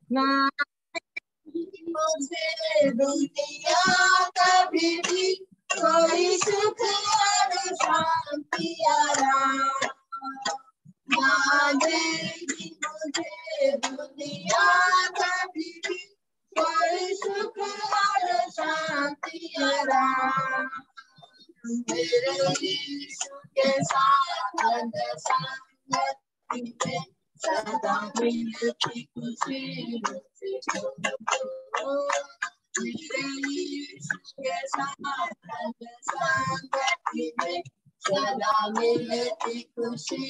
ना मुझे दुनिया कभी भी कोई सुख और शांति आराम ना देगी मुझे दुनिया कभी भी कोई सुख और शांति आराम मेरे यीशु के साथ संगति में सदा मिलती खुशी मुझको मेरे यीशु के साथ संगति में सदा मिलती खुशी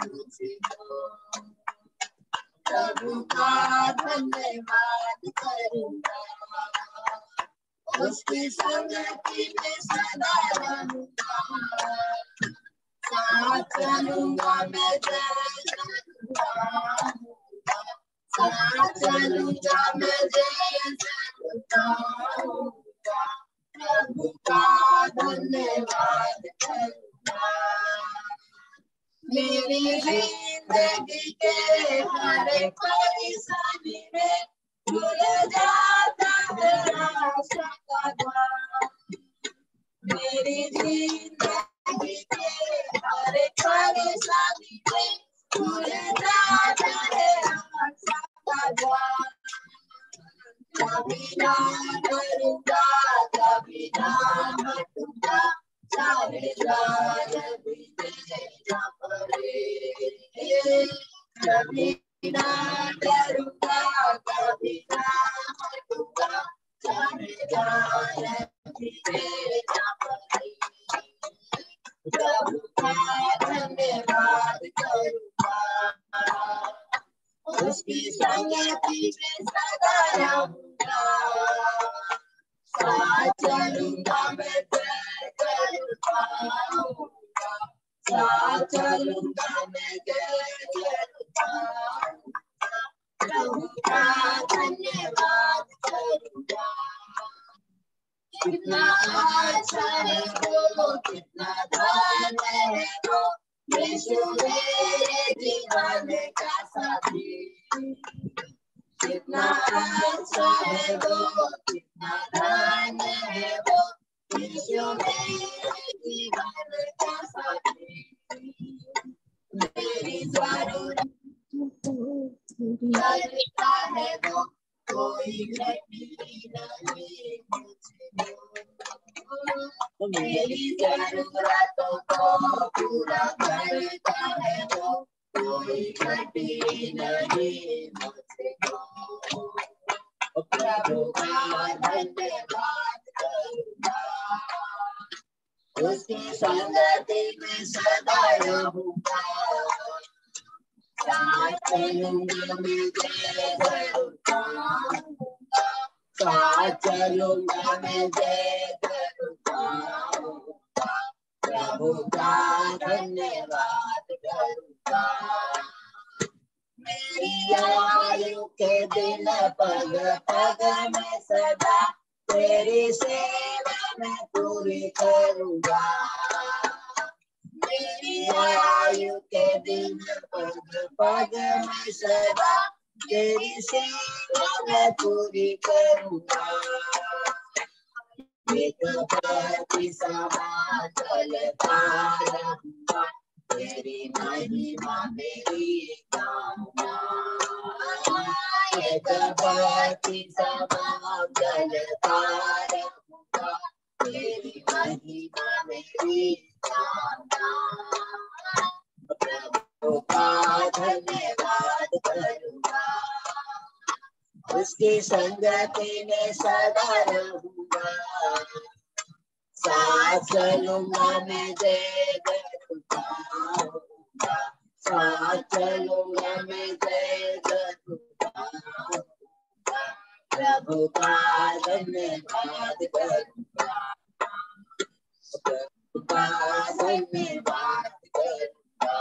मुझको प्रभु का धन्यवाद करूंगा उसकी संगति में सदा रहूंगा साथ चलूंगा मैं जय साथ चलूंगा मैं जय प्रभु का धन्यवाद करूंगा मेरी जिंदगी के हर एक परेशानी में खुल जाता है आशा का द्वार मेरी जिंदगी के हर एक परेशानी में खुल जाता है आशा का द्वार कभी ना डरूंगा कभी ना हटूंगा सारे द्वार भी तेरा पड़े कभी ना डरूंगा कभी ना हटूंगा सारे द्वार भी तेरा पड़े प्रभु का धन्यवाद करूंगा उसकी संगति में सदा रहूंगा साथ चलूंगा मैं जय करूंगा साथ चलूंगा मैं जय करूंगा प्रभु का धन्यवाद करूंगा कितना अच्छा है वो कितना धन्य है वो यीशु मेरे जीवन का साथी कितना अच्छा है वो कितना धन्य है वो यीशु मेरे जीवन का साथी मेरी जरूरत करता है वो कोई घटी नहीं मुझे मेरी जरूरतों को पूरा करता है वो कोई घटी नहीं मुझको प्रभु का धन्यवाद करूंगा उसकी संगति में सदा रहूंगा साथ चलूंगा मैं जय करूंगा साथ चलूंगा मैं जय करूंगा प्रभु का धन्यवाद करूंगा मेरी आयु के दिन पग पग में सदा तेरी सेवा में पूरी करूंगा मेरी आयु के दिन पग पग में सदा तेरी सेवा में पूरी करूंगा एक पति समान चलता रहूंगा तेरी महिमा मेरी कामना एक पति समान चलता रहूंगा तेरी महिमा मेरी कामना प्रभु का धन्यवाद करूंगा उसकी संगति में सदा रहूंगा साथ चलूंगा मैं जय करूंगा साथ चलूंगा मैं जय करूंगा प्रभु का धन्यवाद करूंगा प्रभु का धन्यवाद करूंगा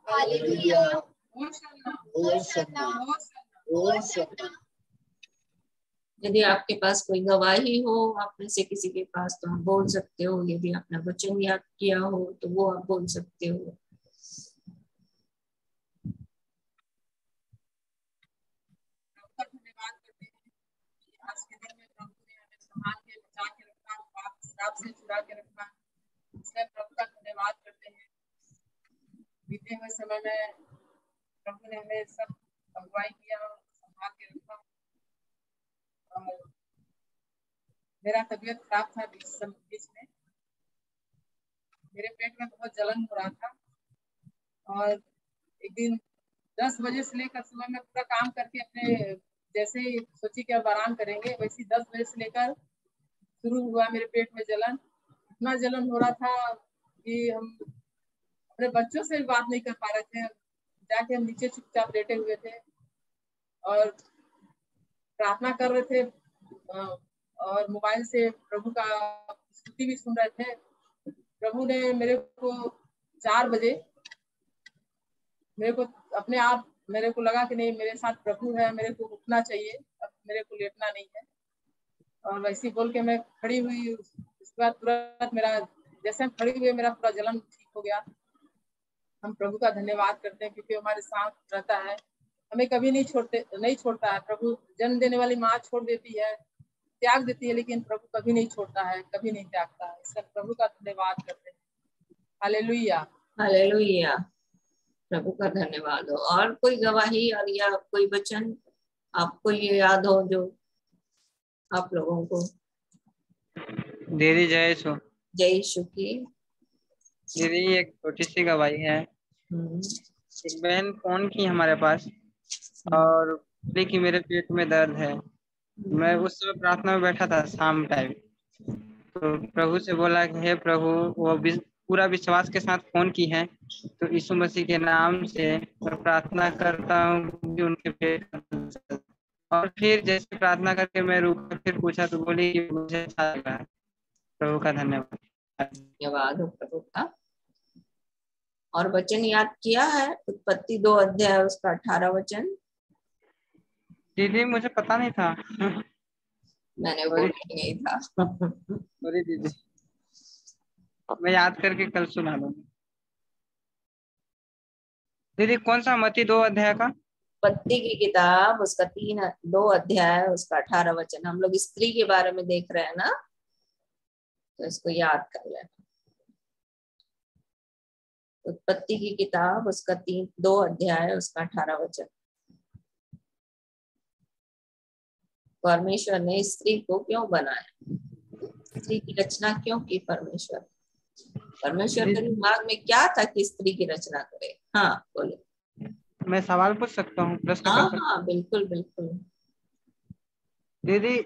हालेलुया यदि आपके पास कोई गवाही हो आप में से किसी के पास तो आप बोल सकते हो यदि आपने वचन याद किया हो तो वो आप बोल सकते हो छुड़ा के रखा, इसलिए प्रभु का धन्यवाद करते हैं। बीते हुए समय में प्रभु ने हमें सब अगुवाई किया और संभाल के रखा। और मेरा तबीयत खराब था बीच में, मेरे पेट में बहुत जलन हो रहा था और एक दिन 10 बजे से लेकर सुबह में पूरा काम करके अपने जैसे ही सोची कि अब आराम करेंगे, वैसे 10 बजे से लेकर शुरू हुआ मेरे पेट में जलन। इतना जलन हो रहा था कि हम अपने बच्चों से भी बात नहीं कर पा रहे थे। जाके हम नीचे चुपचाप लेटे हुए थे और प्रार्थना कर रहे थे और मोबाइल से प्रभु का स्तुति भी सुन रहे थे। प्रभु ने मेरे को 4 बजे मेरे को अपने आप मेरे को लगा कि नहीं, मेरे साथ प्रभु है, मेरे को उठना चाहिए, अब मेरे को लेटना नहीं है। और वैसे बोल के मैं खड़ी हुई। उसके बाद तुरंत मेरा जैसे हम खड़ी हुई मेरा पूरा जलन ठीक हो गया। हम प्रभु का धन्यवाद करते हैं क्योंकि हमारे साथ रहता है, हमें कभी नहीं छोड़ता है। प्रभु जन्म देने वाली माँ छोड़ देती है, त्याग देती है, लेकिन प्रभु कभी नहीं छोड़ता है, कभी नहीं त्यागता है। इसलिए प्रभु का धन्यवाद करते हैं। हालेलुया, हालेलुया, प्रभु का धन्यवाद हो। और कोई गवाही और या कोई वचन आपको ये याद हो जो आप लोगों को? दीदी जय यीशु। जय यीशु की। दीदी एक छोटी सी गवाही है। एक बहन फोन की हमारे पास और बोली कि मेरे पेट में दर्द है। मैं उस समय प्रार्थना में बैठा था शाम टाइम, तो प्रभु से बोला कि हे प्रभु, वो पूरा विश्वास के साथ फोन की है, तो यीशु मसीह के नाम से मैं प्रार्थना करता हूँ कि उनके पेट। और फिर जैसे प्रार्थना करके मैं रुका, फिर पूछा तो बोली कि मुझे अच्छा लग रहा है। प्रभु का धन्यवाद। धन्यवाद हो प्रभु का। और वचन याद किया है? उत्पत्ति 2 अध्याय उसका 18 वचन। दीदी मुझे पता नहीं था। मैंने बोला नहीं था। सॉरी दीदी, मैं याद करके कल सुना दूंगी। दीदी कौन सा? मत्ती 2 अध्याय का? उत्पत्ति की किताब उसका 2 अध्याय उसका 18 वचन। हम लोग स्त्री के बारे में देख रहे हैं ना, तो इसको याद कर लेना। उत्पत्ति की किताब उसका 2 अध्याय उसका 18 वचन। परमेश्वर ने स्त्री को क्यों बनाया? स्त्री की रचना क्यों की परमेश्वर के दिमाग में क्या था कि स्त्री की रचना करे? हाँ बोले। मैं सवाल पूछ सकता हूँ, प्रश्न कर सकता हूँ? हाँ बिल्कुल बिल्कुल। दीदी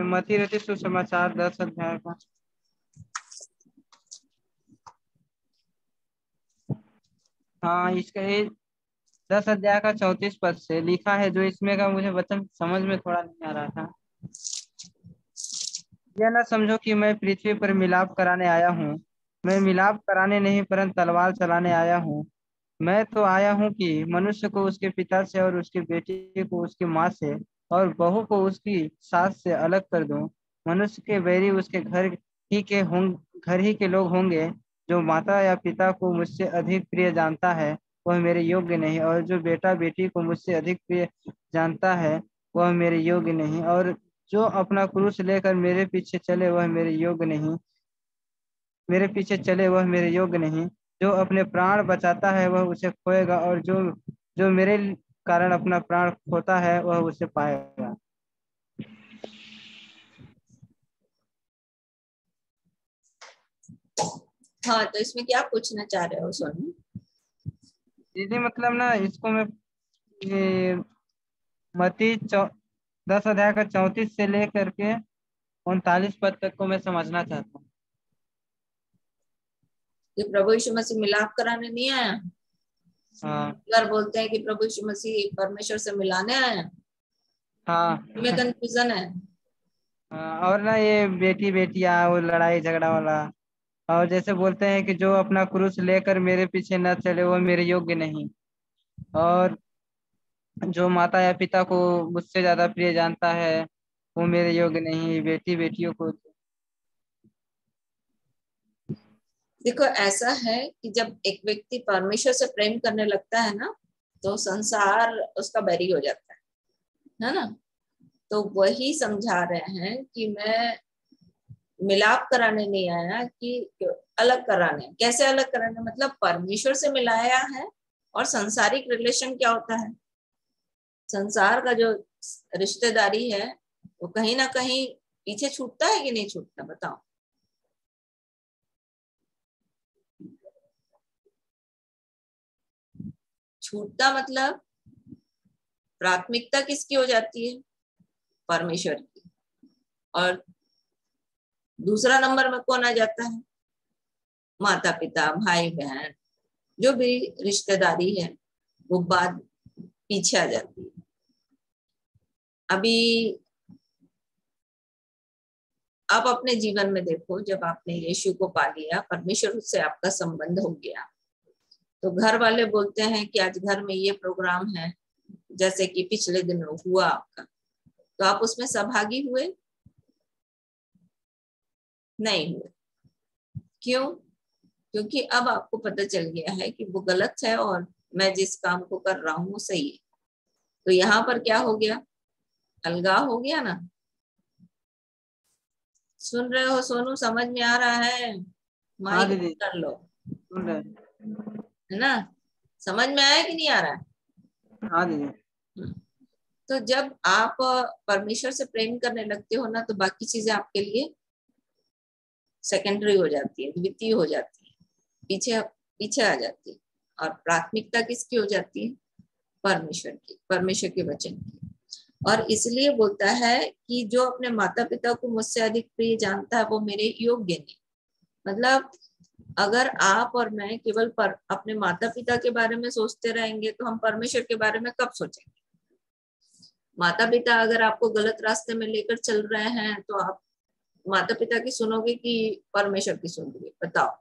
मत्ती रचित सुसमाचार 10 अध्याय का। हाँ, इसका 10 अध्याय का 34 पद से लिखा है, जो इसमें का मुझे वचन समझ में थोड़ा नहीं आ रहा था। यह न समझो कि मैं पृथ्वी पर मिलाप कराने आया हूँ। मैं मिलाप कराने नहीं, परंतु तलवार चलाने आया हूँ। मैं तो आया हूँ कि मनुष्य को उसके पिता से और उसकी बेटी को उसकी माँ से और बहू को उसकी सास से अलग कर दूं। मनुष्य के बैरी उसके घर ही के लोग होंगे। जो माता या पिता को मुझसे अधिक प्रिय जानता है वह मेरे योग्य नहीं, और जो बेटा बेटी को मुझसे अधिक प्रिय जानता है वह मेरे योग्य नहीं, और जो अपना क्रूस लेकर मेरे पीछे चले वह मेरे मेरे योग्य नहीं। जो अपने प्राण बचाता है वह उसे खोएगा, और जो मेरे कारण अपना प्राण खोता है वह उसे पाएगा। हाँ, तो इसमें क्या पूछना चाह रहे हो सोनू? दीदी मतलब ना, इसको मैं मत्ती 10 अध्याय का 34 से लेकर के 39 पद तक को मैं समझना चाहता हूँ। कि प्रभु यीशु मसीह मिलाप कराने नहीं आया? हाँ अगर बोलते हैं कि प्रभु यीशु मसीह परमेश्वर से मिलाने आया, हाँ में कंफ्यूजन है। हाँ। और ना ये बेटी बेटियां वो लड़ाई झगड़ा वाला, और जैसे बोलते हैं कि जो अपना क्रूस लेकर मेरे पीछे न चले वो मेरे योग्य नहीं, और जो माता या पिता को मुझसे ज्यादा प्रिय जानता है वो मेरे योग्य नहीं, बेटी बेटियों को। देखो ऐसा है कि जब एक व्यक्ति परमेश्वर से प्रेम करने लगता है ना, तो संसार उसका बैरी हो जाता है ना। तो वही समझा रहे हैं कि मैं मिलाप कराने नहीं आया कि अलग कराने। कैसे अलग कराने? मतलब परमेश्वर से मिलाया है। और संसारिक रिलेशन क्या होता है? संसार का जो रिश्तेदारी है वो कहीं ना कहीं पीछे छूटता है कि नहीं छूटता? बताओ। छूटता मतलब प्राथमिकता किसकी हो जाती है? परमेश्वर की। और दूसरा नंबर में कौन आ जाता है? माता पिता, भाई बहन, जो भी रिश्तेदारी है वो बाद पीछे आ जाती है। अभी आप अपने जीवन में देखो, जब आपने यीशु को पा लिया, परमेश्वर से आपका संबंध हो गया, तो घर वाले बोलते हैं कि आज घर में ये प्रोग्राम है, जैसे कि पिछले दिनों हुआ आपका, तो आप उसमें सहभागी हुए? नहीं हुए। क्यों? क्योंकि अब आपको पता चल गया है कि वो गलत है और मैं जिस काम को कर रहा हूँ वो सही है। तो यहाँ पर क्या हो गया? अलगाव हो गया ना। सुन रहे हो सोनू? समझ में आ रहा है? हाँ माइक दीदी, कर लो, सुन रहे। है ना? समझ में आया कि नहीं आ रहा है? हाँ दीदी। तो जब आप परमेश्वर से प्रेम करने लगते हो ना, तो बाकी चीजें आपके लिए सेकेंडरी हो जाती है, द्वितीय हो जाती है, पीछे पीछे आ जाती है। और प्राथमिकता किसकी हो जाती है? परमेश्वर की, परमेश्वर के वचन की। और इसलिए बोलता है कि जो अपने माता पिता को मुझसे अधिक प्रिय जानता है वो मेरे योग्य नहीं। मतलब अगर आप और मैं केवल अपने माता पिता के बारे में सोचते रहेंगे तो हम परमेश्वर के बारे में कब सोचेंगे? माता पिता अगर आपको गलत रास्ते में लेकर चल रहे हैं तो आप माता पिता की सुनोगे कि परमेश्वर की सुनोगे? बताओ।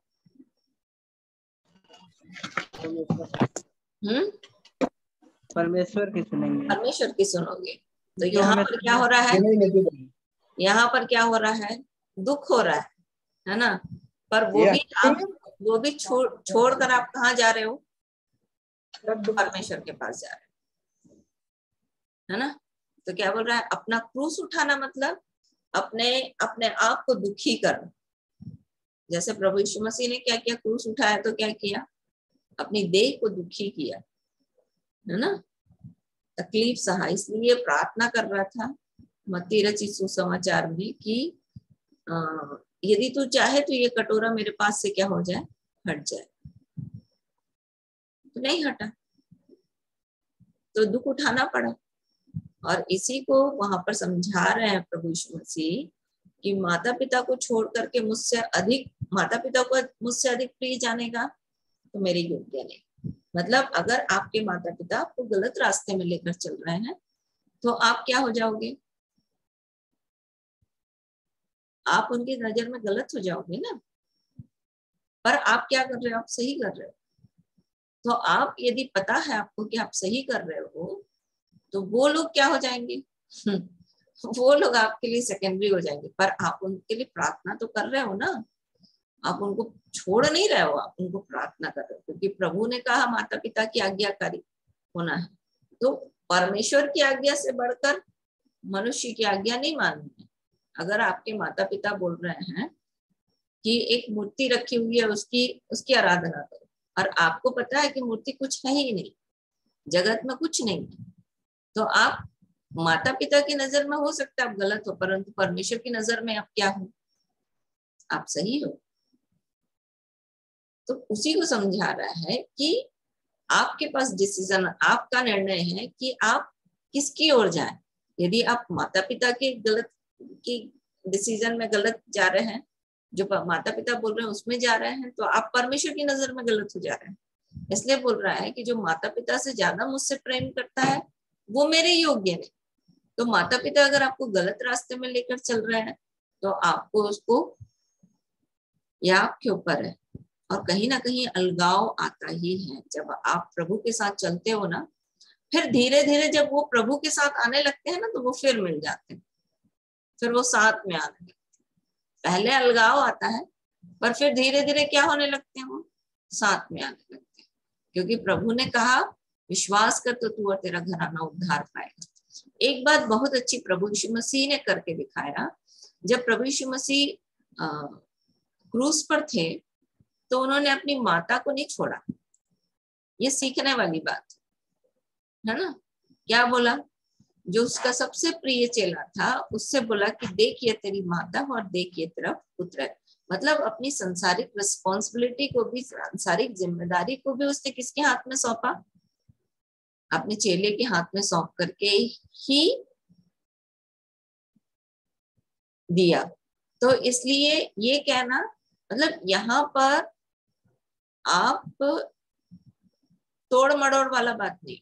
परमेश्वर की सुनेंगे। परमेश्वर की सुनोगे। तो जो यहाँ हमें पर क्या हो रहा है? यहाँ पर क्या हो रहा है? दुख हो रहा है ना? पर वो भी आप, वो भी छोड़कर आप कहाँ जा रहे हो? परमेश्वर के पास जा रहे हो, है ना? तो क्या बोल रहा है? अपना क्रूस उठाना मतलब अपने अपने आप को दुखी करना। जैसे प्रभु यीशु मसीह ने क्या किया? क्रूस उठाया तो क्या किया? अपनी देह को दुखी किया, है ना? तकलीफ सहा। इसलिए प्रार्थना कर रहा था मत्ती रचित सुसमाचार में कि यदि तू चाहे तो ये कटोरा मेरे पास से क्या हो जाए? हट जाए। तो नहीं हटा, तो दुख उठाना पड़ा। और इसी को वहां पर समझा रहे हैं प्रभु यीशु मसीह कि माता पिता को छोड़ करके मुझसे अधिक, माता पिता को मुझसे अधिक प्रिय जानेगा तो मेरे योग्य नहीं। मतलब अगर आपके माता पिता आपको गलत रास्ते में लेकर चल रहे हैं तो आप क्या हो जाओगे? आप उनकी नजर में गलत हो जाओगे ना। पर आप क्या कर रहे हो? आप सही कर रहे हो। तो आप यदि पता है आपको कि आप सही कर रहे हो तो वो लोग क्या हो जाएंगे? वो लोग आपके लिए सेकेंडरी हो जाएंगे। पर आप उनके लिए प्रार्थना तो कर रहे हो ना। आप उनको छोड़ नहीं रहे हो, आप उनको प्रार्थना कर रहे हो, क्योंकि प्रभु ने कहा माता पिता की आज्ञाकारी होना है। तो परमेश्वर की आज्ञा से बढ़कर मनुष्य की आज्ञा नहीं माननी है। अगर आपके माता पिता बोल रहे हैं कि एक मूर्ति रखी हुई है, उसकी आराधना करो, और आपको पता है कि मूर्ति कुछ है ही नहीं, जगत में कुछ नहीं है, तो आप माता पिता की नजर में हो सकता है आप गलत हो, परंतु परमेश्वर की नजर में आप क्या हो? आप सही हो। तो उसी को समझा रहा है कि आपके पास डिसीजन, आपका निर्णय है कि आप किसकी ओर जाएं। यदि आप माता पिता के गलत की डिसीजन में गलत जा रहे हैं, जो माता पिता बोल रहे हैं उसमें जा रहे हैं, तो आप परमेश्वर की नजर में गलत हो जा रहे हैं। इसलिए बोल रहा है कि जो माता पिता से ज्यादा मुझसे प्रेम करता है वो मेरे योग्य नहीं। तो माता पिता अगर आपको गलत रास्ते में लेकर चल रहे हैं तो आपको उसको, या आपके ऊपर है। और कहीं ना कहीं अलगाव आता ही है। जब आप प्रभु के साथ चलते हो ना, फिर धीरे धीरे जब वो प्रभु के साथ आने लगते हैं ना तो वो फिर मिल जाते हैं, फिर वो साथ में आने लगते हैं। पहले अलगाव आता है पर फिर धीरे धीरे क्या होने लगते हैं? वो साथ में आने लगते हैं, क्योंकि प्रभु ने कहा विश्वास कर तो तू और तेरा घराना उद्धार पाएगा। एक बात बहुत अच्छी प्रभु यीशु मसीह ने करके दिखाया। जब प्रभु यीशु मसीह क्रूज पर थे तो उन्होंने अपनी माता को नहीं छोड़ा। ये सीखने वाली बात है ना। क्या बोला? जो उसका सबसे प्रिय चेला था उससे बोला कि देख ये तेरी माता और देख ये तेरा पुत्र है। मतलब अपनी संसारिक रिस्पॉन्सिबिलिटी को भी, सांसारिक जिम्मेदारी को भी उसने किसके हाथ में सौंपा? अपने चेले के हाथ में सौंप करके ही दिया। तो इसलिए ये कहना मतलब यहाँ पर आप तोड़ मड़ोड़ वाला बात नहीं,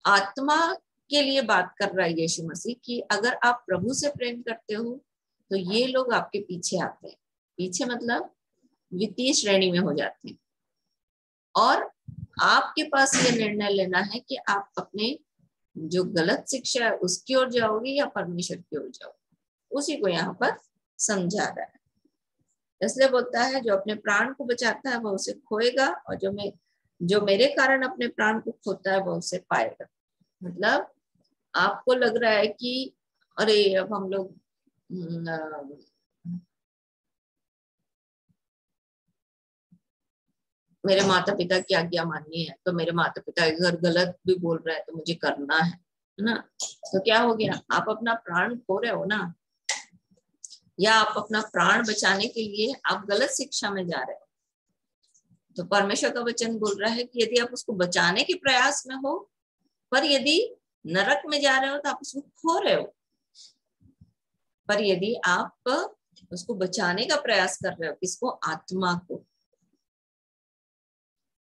आत्मा के लिए बात कर रहा है यीशु मसीह कि अगर आप प्रभु से प्रेम करते हो तो ये लोग आपके पीछे आते हैं। पीछे मतलब वित्तीय श्रेणी में हो जाते हैं और आपके पास ये निर्णय लेना है कि आप अपने जो गलत शिक्षा है उसकी ओर जाओगे या परमेश्वर की ओर जाओगे। उसी को यहाँ पर समझा रहा है। इसलिए बोलता है जो अपने प्राण को बचाता है वह उसे खोएगा और जो मेरे कारण अपने प्राण को खोता है वह उसे पाएगा। मतलब आपको लग रहा है कि अरे अब हम लोग मेरे माता पिता की आज्ञा माननी है तो मेरे माता पिता अगर गलत भी बोल रहा है तो मुझे करना है ना। तो क्या हो गया? आप अपना प्राण खो रहे हो ना, या आप अपना प्राण बचाने के लिए आप गलत शिक्षा में जा रहे हो। तो परमेश्वर का वचन बोल रहा है कि यदि आप उसको बचाने के प्रयास में हो, पर यदि नरक में जा रहे हो तो आप उसको खो रहे हो। पर यदि आप उसको बचाने का प्रयास कर रहे हो, किसको? आत्मा को,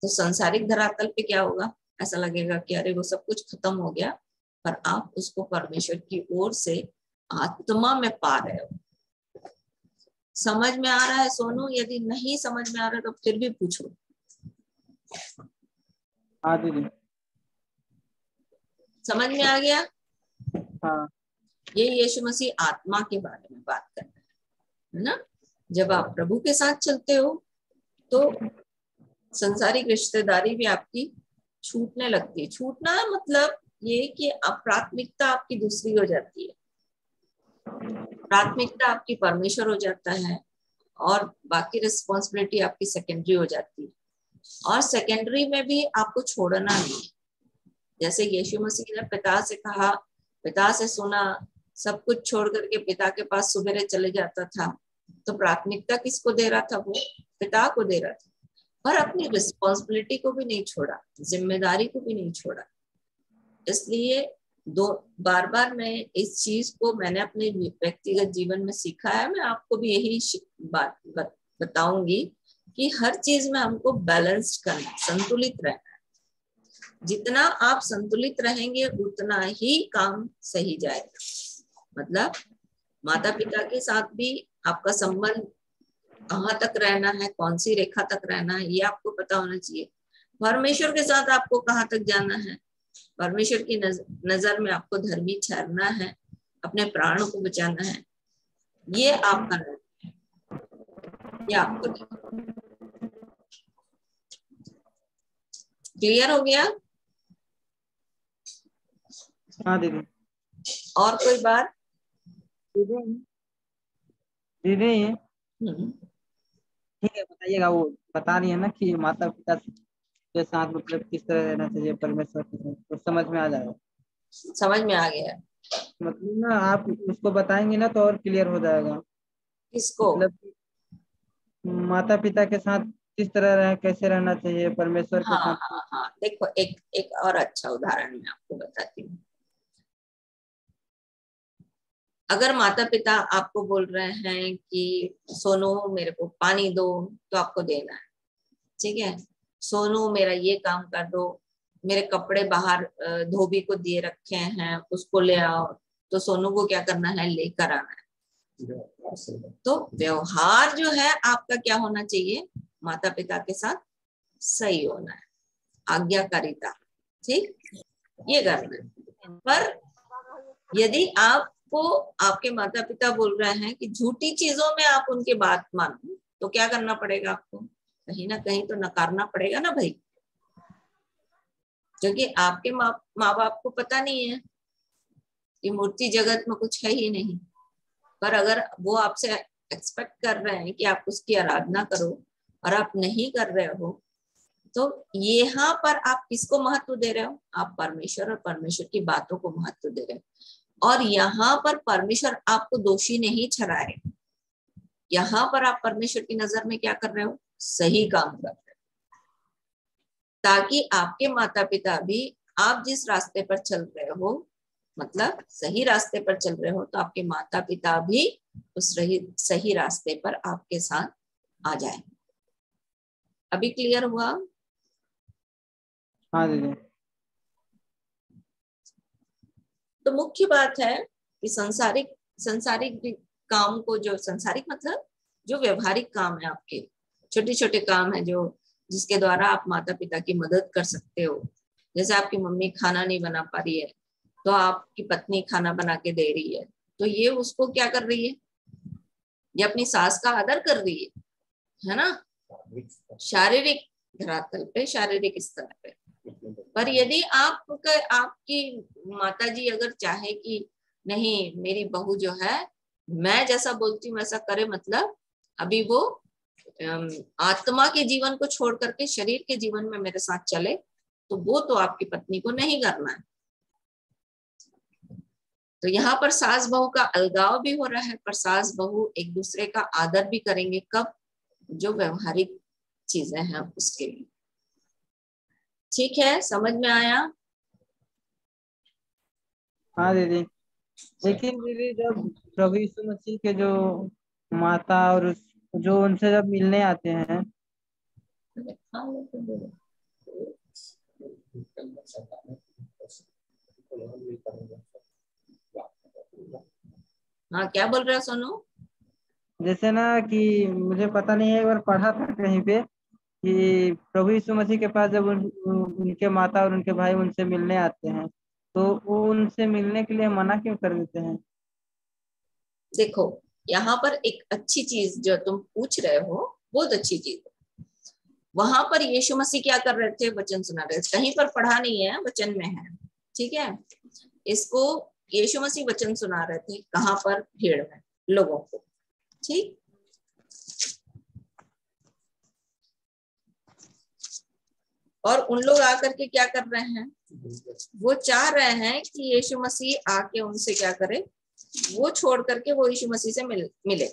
तो संसारिक धरातल पे क्या होगा? ऐसा लगेगा कि अरे वो सब कुछ खत्म हो गया, पर आप उसको परमेश्वर की ओर से आत्मा में पा रहे हो। समझ में आ रहा है सोनू? यदि नहीं समझ में आ रहा तो फिर भी पूछो। हाँ दीदी। समझ में आ गया? हाँ। ये यीशु मसीह आत्मा के बारे में बात कर रहे हैं ना। जब आप प्रभु के साथ चलते हो तो संसारिक रिश्तेदारी भी आपकी छूटने लगती है। छूटना मतलब ये कि अब प्राथमिकता आपकी दूसरी हो जाती है। प्राथमिकता आपकी परमेश्वर हो जाता है और बाकी रिस्पॉन्सिबिलिटी आपकी सेकेंडरी हो जाती है। और सेकेंडरी में भी आपको छोड़ना नहीं है। जैसे यीशु मसीह ने पिता से कहा, पिता से सुना, सब कुछ छोड़ करके पिता के पास सुबेरे चले जाता था, तो प्राथमिकता किसको दे रहा था? वो पिता को दे रहा था, पर अपनी रिस्पॉन्सिबिलिटी को भी नहीं छोड़ा, जिम्मेदारी को भी नहीं छोड़ा। इसलिए बार बार मैं इस चीज को मैंने अपने व्यक्तिगत जीवन में सीखा है। मैं आपको भी यही बात बताऊंगी कि हर चीज में हमको बैलेंस करना, संतुलित रहना है। जितना आप संतुलित रहेंगे उतना ही काम सही जाएगा। मतलब माता पिता के साथ भी आपका संबंध कहाँ तक रहना है, कौन सी रेखा तक रहना है, ये आपको पता होना चाहिए। परमेश्वर के साथ आपको कहाँ तक जाना है, परमेश्वर की नजर में आपको धर्मी ठहरना है, अपने प्राण को बचाना है, ये आपका निर्णय है, ये आपको। क्लियर हो गया? हाँ दीदी। और कोई बात? दीदी ठीक है, बताइएगा। वो बता रही है ना कि माता पिता के साथ मतलब किस तरह रहना चाहिए परमेश्वर के साथ, तो समझ में आ जाएगा। समझ में आ गया। मतलब ना आप उसको बताएंगे ना तो और क्लियर हो जाएगा। किसको? मतलब माता पिता के साथ किस तरह कैसे रहना चाहिए, परमेश्वर के हाँ साथ। हाँ हाँ, देखो एक और अच्छा उदाहरण मैं आपको बताती हूँ। अगर माता पिता आपको बोल रहे हैं कि सोनू मेरे को पानी दो, तो आपको देना है, ठीक है। सोनू मेरा ये काम कर दो, मेरे कपड़े बाहर धोबी को दिए रखे हैं उसको ले आओ, तो सोनू को क्या करना है? लेकर आना है। तो व्यवहार जो है आपका क्या होना चाहिए? माता पिता के साथ सही होना है, आज्ञाकारिता, ठीक, ये करना है। पर यदि आपको आपके माता पिता बोल रहे हैं कि झूठी चीजों में आप उनकी बात मानो, तो क्या करना पड़ेगा आपको? कहीं ना कहीं तो नकारना पड़ेगा ना भाई, क्योंकि आपके माँ बाप को पता नहीं है कि मूर्ति जगत में कुछ है ही नहीं। पर अगर वो आपसे एक्सपेक्ट कर रहे हैं कि आप उसकी आराधना करो और आप नहीं कर रहे हो, तो यहाँ पर आप किसको महत्व दे रहे हो? आप परमेश्वर और परमेश्वर की बातों को महत्व दे रहे हो। और यहाँ पर परमेश्वर आपको दोषी नहीं ठहराए, यहाँ पर आप परमेश्वर की नजर में क्या कर रहे हो? सही काम कर रहे हो, ताकि आपके माता पिता भी आप जिस रास्ते पर चल रहे हो, मतलब सही रास्ते पर चल रहे हो, तो आपके माता पिता भी उस सही रास्ते पर आपके साथ आ जाए। अभी क्लियर हुआ? हाँ दीदी। तो मुख्य बात है कि संसारिक काम को, जो संसारिक मतलब जो व्यवहारिक काम है, आपके छोटे छोटे काम है जो जिसके द्वारा आप माता पिता की मदद कर सकते हो। जैसे आपकी मम्मी खाना नहीं बना पा रही है तो आपकी पत्नी खाना बना के दे रही है, तो ये उसको क्या कर रही है? ये अपनी सास का आदर कर रही है ना, शारीरिक धरातल पे, शारीरिक स्तर पे। पर यदि आपकी माताजी अगर चाहे कि नहीं, मेरी बहू जो है मैं जैसा बोलती हूँ वैसा करे, मतलब अभी वो आत्मा के जीवन को छोड़ करके शरीर के जीवन में मेरे साथ चले, तो वो तो आपकी पत्नी को नहीं करना है। तो यहाँ पर सास बहू का अलगाव भी हो रहा है, पर सास बहू एक दूसरे का आदर भी करेंगे। कब? जो व्यवहारिक चीजें हैं उसके लिए। ठीक है, समझ में आया? हाँ दीदी। लेकिन दीदी जब प्रभु यीशु मसीह के जो माता और जो उनसे जब मिलने आते हैं, हाँ, क्या बोल रहे हो सोनू? जैसे ना कि मुझे पता नहीं है, एक बार पढ़ा था कहीं पे कि प्रभु यीशु मसीह के पास जब उनके माता और उनके भाई उनसे मिलने आते हैं तो वो उनसे मिलने के लिए मना क्यों कर देते हैं? देखो, यहाँ पर एक अच्छी चीज जो तुम पूछ रहे हो, बहुत अच्छी चीज है। वहां पर यीशु मसीह क्या कर रहे थे? वचन सुना रहे थे। कहीं पर पढ़ा नहीं है, वचन में है, ठीक है। इसको यीशु मसीह वचन सुना रहे थे, कहाँ पर? भीड़ में, लोगों को, ठीक। और उन लोग आकर के क्या कर रहे हैं? वो चाह रहे हैं कि यीशु मसीह आके उनसे क्या करे? वो छोड़ करके वो यीशु मसीह से मिले।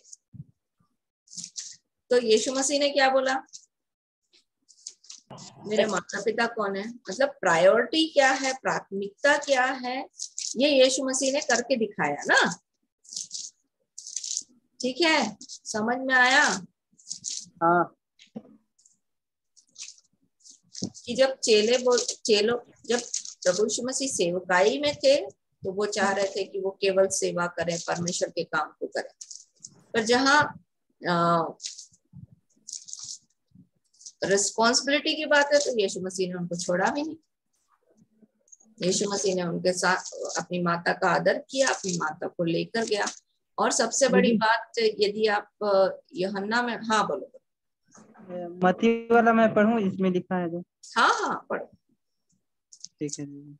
तो यीशु मसीह ने क्या बोला? मेरे माता पिता कौन है, मतलब प्रायोरिटी क्या है, प्राथमिकता क्या है, ये यीशु मसीह ने करके दिखाया ना। ठीक है, समझ में आया? हाँ। कि जब जब प्रभु यीशु मसीह सेवकाई में थे तो वो चाह रहे थे कि वो केवल सेवा करें, परमेश्वर के काम को करें। पर जहाँ रिस्पॉन्सिबिलिटी की बात है तो यीशु मसीह ने उनको छोड़ा भी नहीं। यीशु मसीह ने उनके साथ अपनी माता का आदर किया, अपनी माता को लेकर गया। और सबसे बड़ी बात, यदि आप यूहन्ना में, हाँ बोलो। मत्ती वाला मैं पढ़ूं, इसमें लिखा है जो? हाँ हाँ पढ़ो। ठीक है दीदी।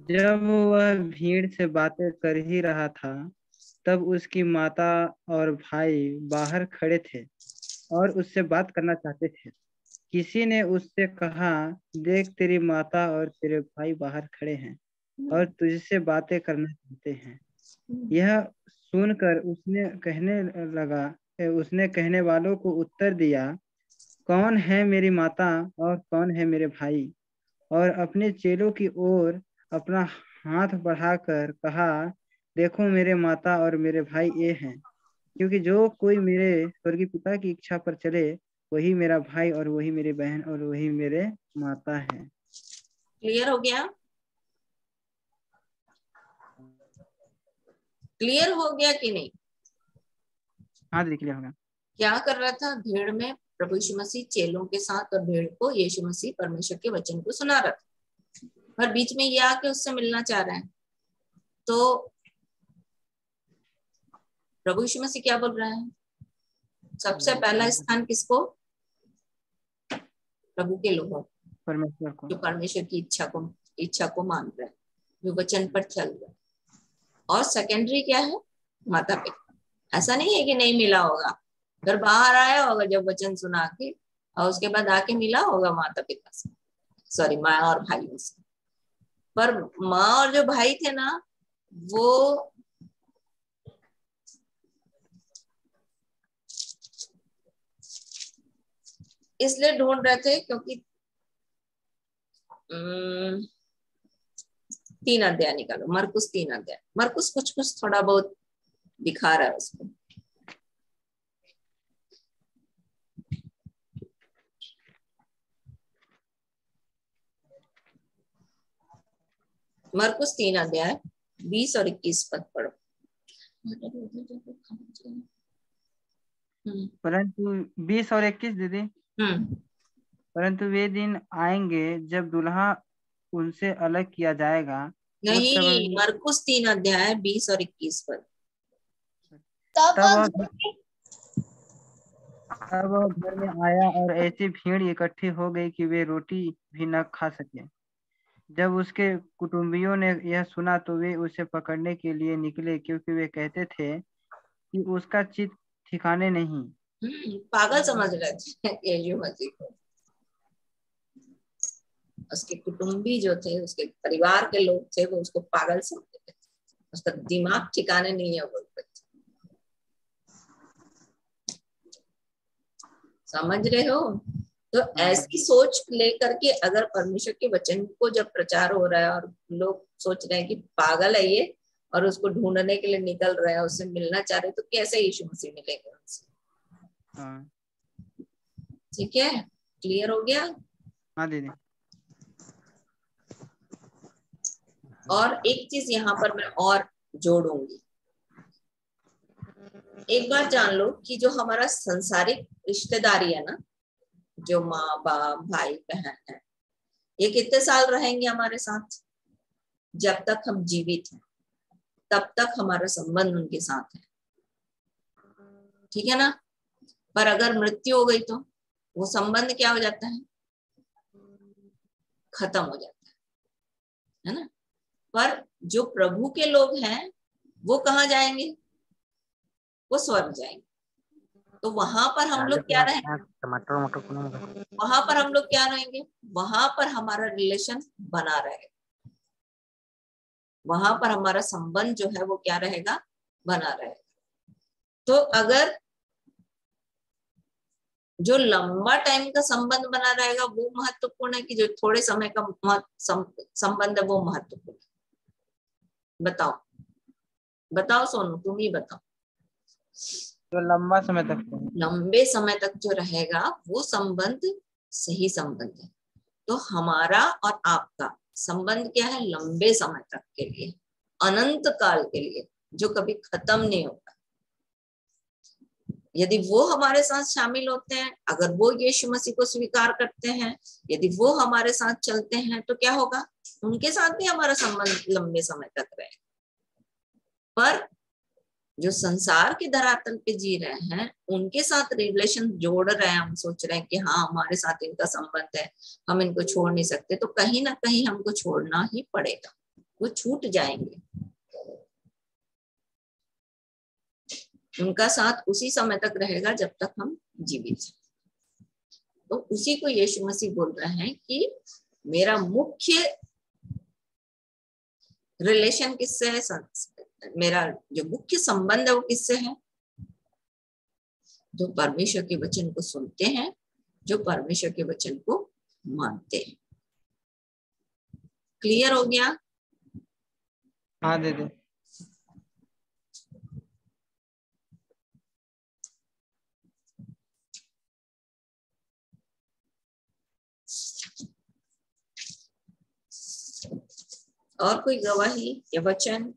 जब वह भीड़ से बातें कर ही रहा था तब उसकी माता और भाई बाहर खड़े थे और उससे बात करना चाहते थे। किसी ने उससे कहा, देख तेरी माता और तेरे भाई बाहर खड़े हैं और तुझसे बातें करना चाहते हैं। यह सुनकर उसने कहने वालों को उत्तर दिया, कौन है मेरी माता और कौन है मेरे भाई? और अपने चेलों की ओर अपना हाथ बढ़ाकर कहा, देखो मेरे माता और मेरे भाई ये हैं। क्योंकि जो कोई मेरे स्वर्गीय पिता की इच्छा पर चले वही मेरा भाई और वही मेरी बहन और वही मेरे माता है। क्लियर हो गया? क्लियर हो गया कि नहीं? हाँ दीदी क्लियर हो गया। क्या कर रहा था? भीड़ में प्रभु यीशु मसीह चेलों के साथ और भीड़ को यीशु मसीह परमेश्वर के वचन को सुना रहा था, पर बीच में ये आके उससे मिलना चाह रहा है। तो प्रभु यीशु मसीह क्या बोल रहा है? सबसे पहला स्थान किसको? प्रभु के लोगों। परमेश्वर को, जो परमेश्वर की इच्छा को मान रहे हैं, जो वचन पर चल रहे हैं। और सेकेंडरी क्या है? माता पिता। ऐसा नहीं है कि नहीं मिला होगा, घर बाहर आया होगा जब वचन सुना के, और उसके बाद आके मिला होगा माता पिता से, सॉरी माँ और भाइयों से। पर माँ और जो भाई थे ना, वो इसलिए ढूंढ रहे थे क्योंकि 3 अध्याय निकालो, मरकुस 3 अध्याय। मरकुस कुछ कुछ थोड़ा बहुत दिखा रहा है उसको। मरकुस 3 अध्याय 20 और 21 पद पढ़ो। परंतु 20 और 21 दीदी। परंतु वे दिन आएंगे जब दूल्हा उनसे अलग किया जाएगा। नहीं, मरकुस 3 अध्याय 20 और 21 पद। तब वह घर में आया और ऐसी भीड़ इकट्ठी हो गई कि वे रोटी भी न खा सके। जब उसके कुटुंबियों ने यह सुना तो वे उसे पकड़ने के लिए निकले, क्योंकि वे कहते थे कि उसका चित्त ठिकाने नहीं। पागल समझ रहे थे यीशु मसीह को। उसके कुटुंबी जो थे, उसके परिवार के लोग थे, वो उसको पागल समझते थे। उसका दिमाग ठिकाने नहीं है बोलते थे। समझ रहे हो? तो ऐसी सोच लेकर के अगर परमेश्वर के वचन को जब प्रचार हो रहा है और लोग सोच रहे हैं कि पागल है ये, और उसको ढूंढने के लिए निकल रहा है, उससे मिलना चाह रहे, तो कैसे यीशु मसीह मिलेंगे उनसे? ठीक है, क्लियर हो गया? हाँ दीदी। और एक चीज यहाँ पर मैं और जोड़ूंगी। एक बात जान लो कि जो हमारा संसारिक रिश्तेदारी है ना, जो माँ बाप भाई बहन है, ये कितने साल रहेंगे हमारे साथ? जब तक हम जीवित हैं तब तक हमारा संबंध उनके साथ है, ठीक है ना? पर अगर मृत्यु हो गई तो वो संबंध क्या हो जाता है? खत्म हो जाता है ना? पर जो प्रभु के लोग हैं वो कहाँ जाएंगे? वो स्वर्ग जाएंगे। तो वहां पर हम लोग क्या रहेंगे? वहां पर हम लोग क्या रहेंगे? वहां पर हमारा रिलेशन बना रहेगा, वहां पर हमारा संबंध जो है वो क्या रहेगा? बना रहेगा। तो अगर जो लंबा टाइम का संबंध बना रहेगा वो महत्वपूर्ण है कि जो थोड़े समय का संबंध है वो महत्वपूर्ण है? बताओ बताओ सोनू, तुम ही बताओ। तो लंबा समय तक, लंबे समय तक जो रहेगा वो संबंध सही संबंध है। तो हमारा और आपका संबंध क्या है? लंबे समय तक के लिए, अनंत काल के लिए, जो कभी खत्म नहीं होगा। यदि वो हमारे साथ शामिल होते हैं, अगर वो यीशु मसीह को स्वीकार करते हैं, यदि वो हमारे साथ चलते हैं, तो क्या होगा? उनके साथ भी हमारा संबंध लंबे समय तक रहेगा। पर जो संसार के धरातल पे जी रहे हैं, उनके साथ रिलेशन जोड़ रहे हैं, हम सोच रहे हैं कि हाँ हमारे साथ इनका संबंध है, हम इनको छोड़ नहीं सकते, तो कहीं ना कहीं हमको छोड़ना ही पड़ेगा, वो छूट जाएंगे। उनका साथ उसी समय तक रहेगा जब तक हम जीवित हैं। तो उसी को यीशु मसीह बोल रहे हैं कि मेरा मुख्य रिलेशन किससे है? मेरा जो मुख्य संबंध है वो किससे है? जो परमेश्वर के वचन को सुनते हैं, जो परमेश्वर के वचन को मानते हैं। क्लियर हो गया? हाँ दीदी। और कोई गवाही या वचन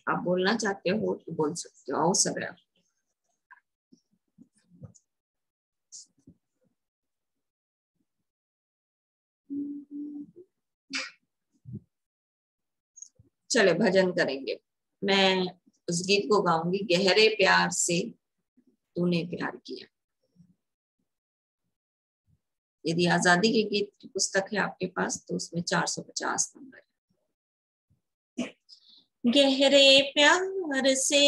आप बोलना चाहते हो तो बोल सकते हो, अवसर है। चले भजन करेंगे। मैं उस गीत को गाऊंगी, गहरे प्यार से तूने प्यार किया। यदि आजादी के गीत की पुस्तक है आपके पास तो उसमें 450 नंबर है। गहरे प्यार से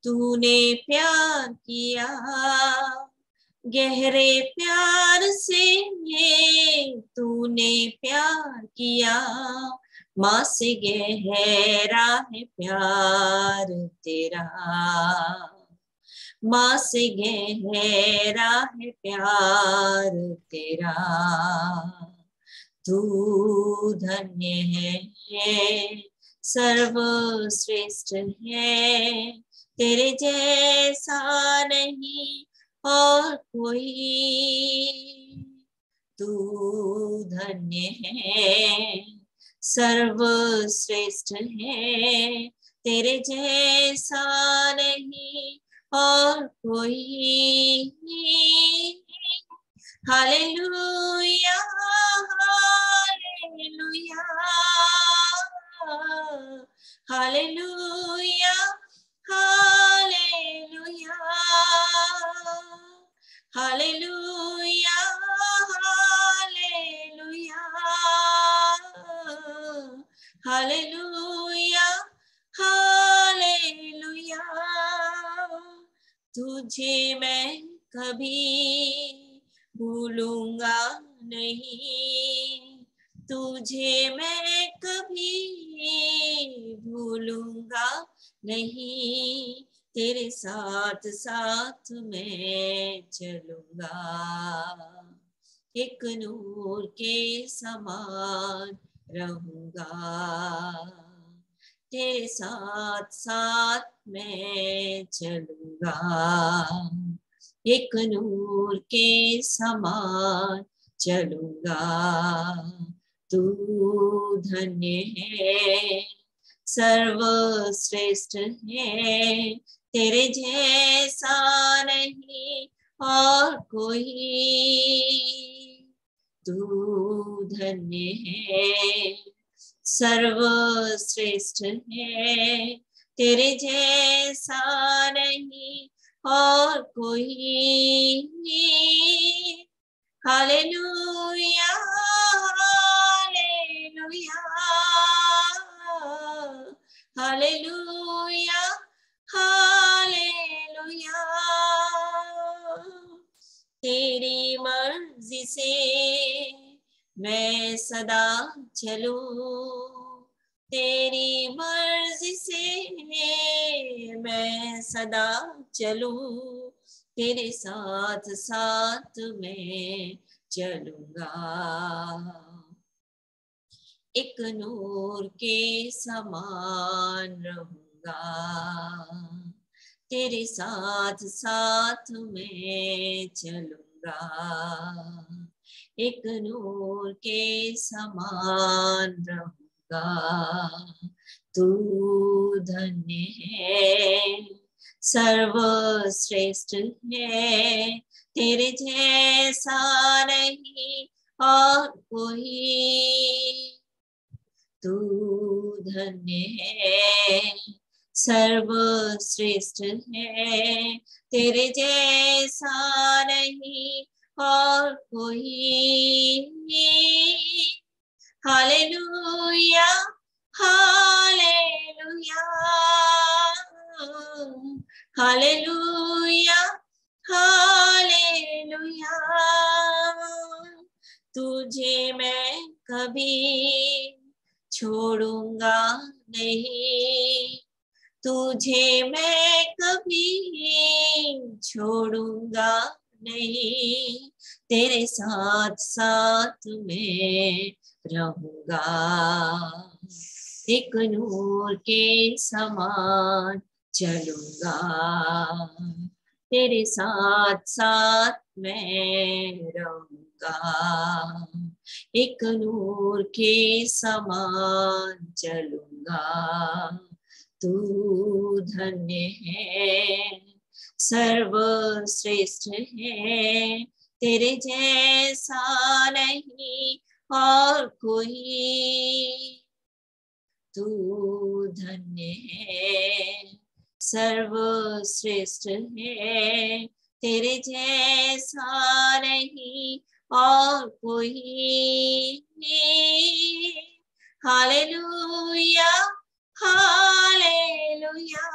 तूने प्यार किया, गहरे प्यार से तूने प्यार किया, माँ से गहरा है प्यार तेरा, माँ से गहरा है प्यार तेरा, तू धन्य है सर्वश्रेष्ठ है, तेरे जैसा नहीं और कोई, तू धन्य है सर्वश्रेष्ठ है, तेरे जैसा नहीं और कोई। Hallelujah hallelujah hallelujah hallelujah hallelujah hallelujah hallelujah hallelujah, तुझे मैं कभी भूलूंगा नहीं, तुझे मैं कभी भूलूंगा नहीं, तेरे साथ साथ मैं चलूंगा, एक नूर के समान रहूंगा, तेरे साथ साथ मैं चलूंगा, एक नूर के समान चलूंगा, तू धन्य है सर्वश्रेष्ठ है, तेरे जैसा नहीं और कोई, तू धन्य है सर्वश्रेष्ठ है, तेरे जैसा नहीं और कोई। हालेलुया हालेलुया हालेलुया हालेलुया, तेरी मर्जी से मैं सदा चलूं, तेरी मर्जी से मैं सदा चलूं, तेरे साथ साथ मैं चलूंगा, एक नूर के समान रहूंगा, तेरे साथ साथ मैं चलूंगा, एक नूर के समान रहूंगा, तू धन्य है सर्वश्रेष्ठ है, तेरे जैसा नहीं और कोई, तू धन्य है सर्वश्रेष्ठ है, तेरे जैसा नहीं और कोई। हालेलुया हालेलुया हालेलुया हालेलुया, तुझे मैं कभी छोड़ूंगा नहीं, तुझे मैं कभी छोड़ूंगा नहीं, तेरे साथ साथ मैं रहूंगा, एक नूर के समान चलूंगा, तेरे साथ साथ मैं रहूंगा, एक नूर के समान चलूंगा, तू धन्य है सर्वश्रेष्ठ है, तेरे जैसा नहीं और कोई, तू धन्य है सर्वश्रेष्ठ है, तेरे जैसा नहीं और कोई। Hallelujah hallelujah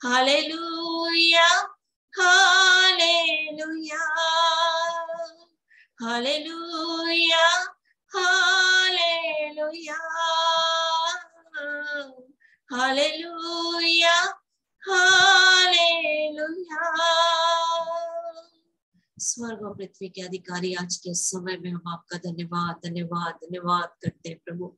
hallelujah hallelujah hallelujah hallelujah hallelujah hallelujah. स्वर्ग और पृथ्वी के अधिकारी, आज के समय में हम आपका धन्यवाद धन्यवाद धन्यवाद करते हैं प्रभु,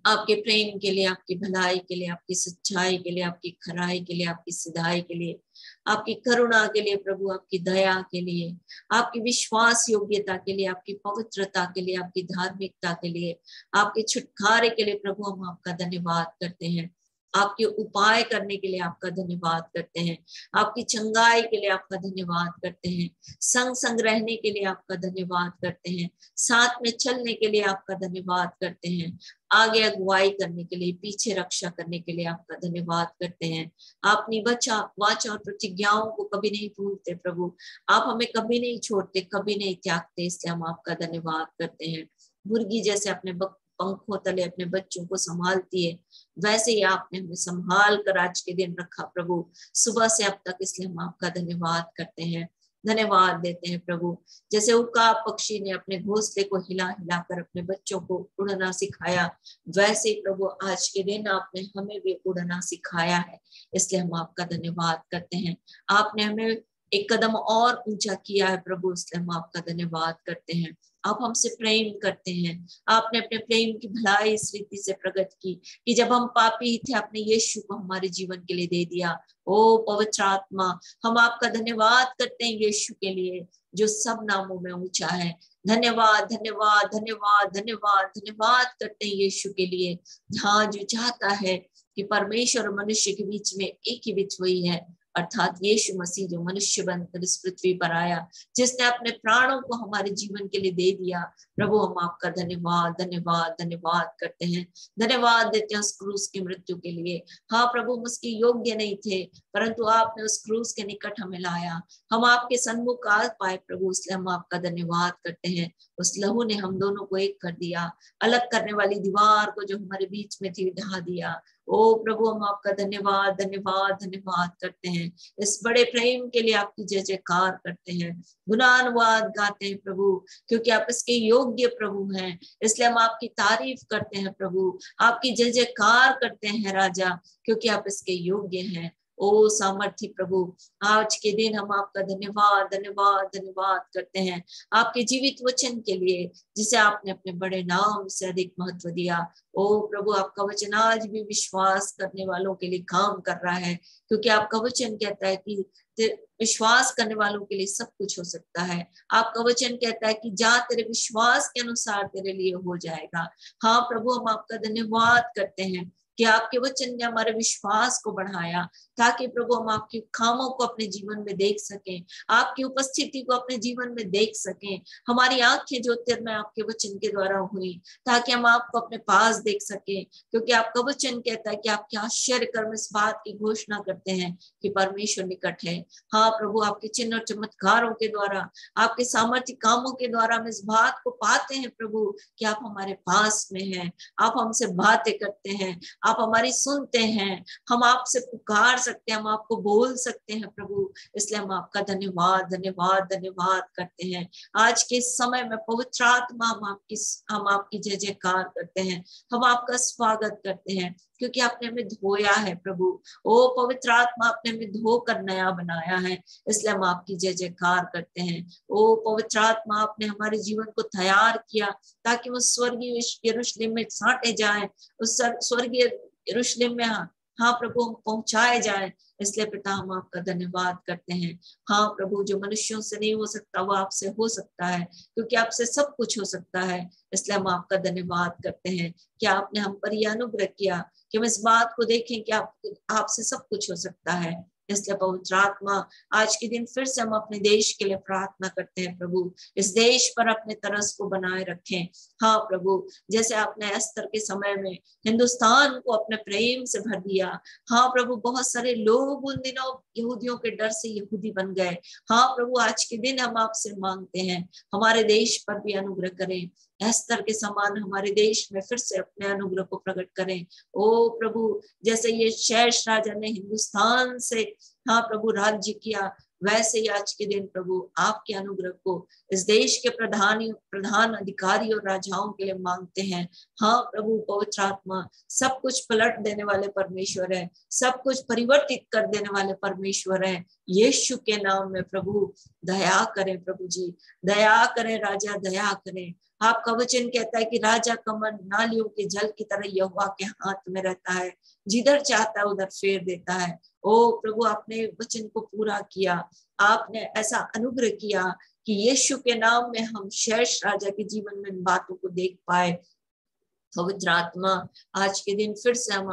आपके प्रेम के लिए, आपकी भलाई के लिए, आपकी सच्चाई के लिए, आपकी खराई के लिए, आपकी सिधाई के लिए, आपकी करुणा के लिए प्रभु, आपकी दया के लिए, आपकी विश्वास योग्यता के लिए, आपकी पवित्रता के लिए, आपकी धार्मिकता के लिए, आपके छुटकारे के लिए प्रभु हम आपका धन्यवाद करते हैं। आपके उपाय करने के लिए आपका धन्यवाद करते हैं, आपकी चंगाई के लिए आपका धन्यवाद करते हैं, संग संग रहने के लिए आपका धन्यवाद करते हैं, साथ में चलने के लिए आपका धन्यवाद करते हैं, आगे अगुवाई करने के लिए, पीछे रक्षा करने के लिए आपका धन्यवाद करते हैं। आप अपनी वाचा और प्रतिज्ञाओं को कभी नहीं भूलते प्रभु, आप हमें कभी नहीं छोड़ते, कभी नहीं त्यागते, इसलिए हम आपका धन्यवाद करते हैं। मुर्गी जैसे अपने पंखों तले अपने बच्चों को संभालती है, वैसे ही आपने हमें संभाल कर आज के दिन रखा प्रभु, सुबह से अब तक, इसलिए हम आपका धन्यवाद करते हैं, धन्यवाद देते हैं प्रभु। जैसे उकाब पक्षी ने अपने घोंसले को हिला हिला कर अपने बच्चों को उड़ना सिखाया, वैसे ही प्रभु आज के दिन आपने हमें भी उड़ना सिखाया है, इसलिए हम आपका धन्यवाद करते हैं। आपने हमें एक कदम और ऊंचा किया है प्रभु, इसलिए हम आपका धन्यवाद करते हैं। आप हमसे प्रेम करते हैं, आपने अपने प्रेम की भलाई इस रीति से प्रकट की कि जब हम पापी थे आपने यीशु को हमारे जीवन के लिए दे दिया। ओ पवित्र आत्मा, हम आपका धन्यवाद करते हैं यीशु के लिए जो सब नामों में ऊंचा है। धन्यवाद धन्यवाद धन्यवाद धन्यवाद धन्यवाद करते हैं यीशु के लिए, हाँ जो चाहता है कि परमेश्वर और मनुष्य के बीच में एक ही बीच वही है, अर्थात यीशु मसीह जो मनुष्य बनकर इस पृथ्वी पर आया, जिसने अपने प्राणों को हमारे जीवन के लिए दे दिया। प्रभु हम आपका धन्यवाद धन्यवाद धन्यवाद करते हैं, धन्यवाद देते हैं उस क्रूस की मृत्यु के लिए। हाँ प्रभु, हम उसके योग्य नहीं थे, परंतु आपने उस क्रूस के निकट हमें लाया, हम आपके सन्मुख आ पाए प्रभु, इसलिए हम आपका धन्यवाद करते हैं। उस लहू ने हम दोनों को एक कर दिया, अलग करने वाली दीवार को जो हमारे बीच में थी ढा दिया। ओ प्रभु हम आपका धन्यवाद धन्यवाद धन्यवाद करते हैं, इस बड़े प्रेम के लिए आपकी जय जयकार करते हैं, गुणानुवाद गाते हैं प्रभु, क्योंकि आप इसके योग्य प्रभु हैं, इसलिए हम आपकी तारीफ करते हैं प्रभु, आपकी जय जयकार करते हैं राजा, क्योंकि आप इसके योग्य हैं। ओ सामर्थी प्रभु, आज के दिन हम आपका धन्यवाद धन्यवाद धन्यवाद करते हैं आपके जीवित वचन के लिए, जिसे आपने अपने बड़े नाम से अधिक महत्व दिया। ओ प्रभु, आपका वचन आज भी विश्वास करने वालों के लिए काम कर रहा है, क्योंकि आपका वचन कहता है कि विश्वास करने वालों के लिए सब कुछ हो सकता है। आपका वचन कहता है कि जा तेरे विश्वास के अनुसार तेरे लिए हो जाएगा। हाँ प्रभु, हम आपका धन्यवाद करते हैं कि आपके वचन ने हमारे विश्वास को बढ़ाया, ताकि प्रभु हम आपके कामों को अपने जीवन में देख सकें, आपकी उपस्थिति को अपने जीवन में देख सकें। हमारी आंखें जो तीर्णा आपके वचन के द्वारा हुई, ताकि हम आपको अपने पास देख सकें, क्योंकि आपका वचन कहता है कि आपके आश्चर्य कर्म इस बात की घोषणा करते हैं कि परमेश्वर निकट है। हाँ प्रभु, आपके चिन्ह और चमत्कारों के द्वारा, आपके सामर्थ्य कामों के द्वारा हम इस बात को पाते हैं प्रभु कि आप हमारे पास में हैं, आप हमसे बातें करते हैं, आप हमारी सुनते हैं, हम आपसे पुकार सकते हैं, हम आपको बोल सकते हैं प्रभु, इसलिए हम आपका धन्यवाद धन्यवाद धन्यवाद करते हैं। आज के समय में पवित्र आत्मा हम आपकी जय जयकार करते हैं, हम आपका स्वागत करते हैं, क्योंकि आपने हमें धोया है प्रभु। ओ पवित्र आत्मा, आपने हमें धोकर नया बनाया है, इसलिए हम आपकी जय जयकार करते हैं। ओ पवित्र आत्मा, आपने हमारे जीवन को तैयार किया ताकि वो स्वर्गीय यरूशलेम में साटे जाए, उस स्वर्गीय यरूशलेम में हाँ प्रभु हम पहुंचाए जाए, इसलिए पिता हम आपका धन्यवाद करते हैं। हाँ प्रभु, जो मनुष्यों से नहीं हो सकता वो आपसे हो सकता है, क्योंकि आपसे सब कुछ हो सकता है, इसलिए हम आपका धन्यवाद करते हैं कि आपने हम पर यह अनुग्रह किया कि हम इस बात को देखें कि आपसे सब कुछ हो सकता है। इसलिए पवित्र आत्मा आज के दिन फिर से हम अपने देश के लिए प्रार्थना करते हैं प्रभु, इस देश पर अपने तरस को बनाए रखें। हाँ प्रभु, जैसे आपने एस्तर के समय में हिंदुस्तान को अपने प्रेम से भर दिया। हाँ प्रभु, बहुत सारे लोग उन दिनों यहूदियों के डर से यहूदी बन गए। हाँ प्रभु, आज के दिन हम आपसे मांगते हैं हमारे देश पर भी अनुग्रह करें, एस्तर के समान हमारे देश में फिर से अपने अनुग्रह को प्रकट करें। ओ प्रभु, जैसे ये शेष राजा ने हिंदुस्तान से हाँ प्रभु राज्य किया, वैसे ही आज के दिन प्रभु आपके अनुग्रह को इस देश के प्रधान अधिकारी और राजाओं के लिए मांगते हैं। हाँ प्रभु, पवित्र आत्मा सब कुछ पलट देने वाले परमेश्वर है, सब कुछ परिवर्तित कर देने वाले परमेश्वर है। यीशु के नाम में प्रभु दया करें, प्रभु जी दया करें, राजा दया करें। आपका वचन कहता है कि राजा का मन नालियों के जल की तरह यहोवा के हाथ में रहता है, जिधर चाहता है उधर फेर देता है। ओ प्रभु, आपने वचन को पूरा किया, आपने ऐसा अनुग्रह किया कि यीशु के नाम में हम शेष राजा के जीवन में इन बातों को देख पाए। पवित्र आत्मा आज के दिन फिर से हम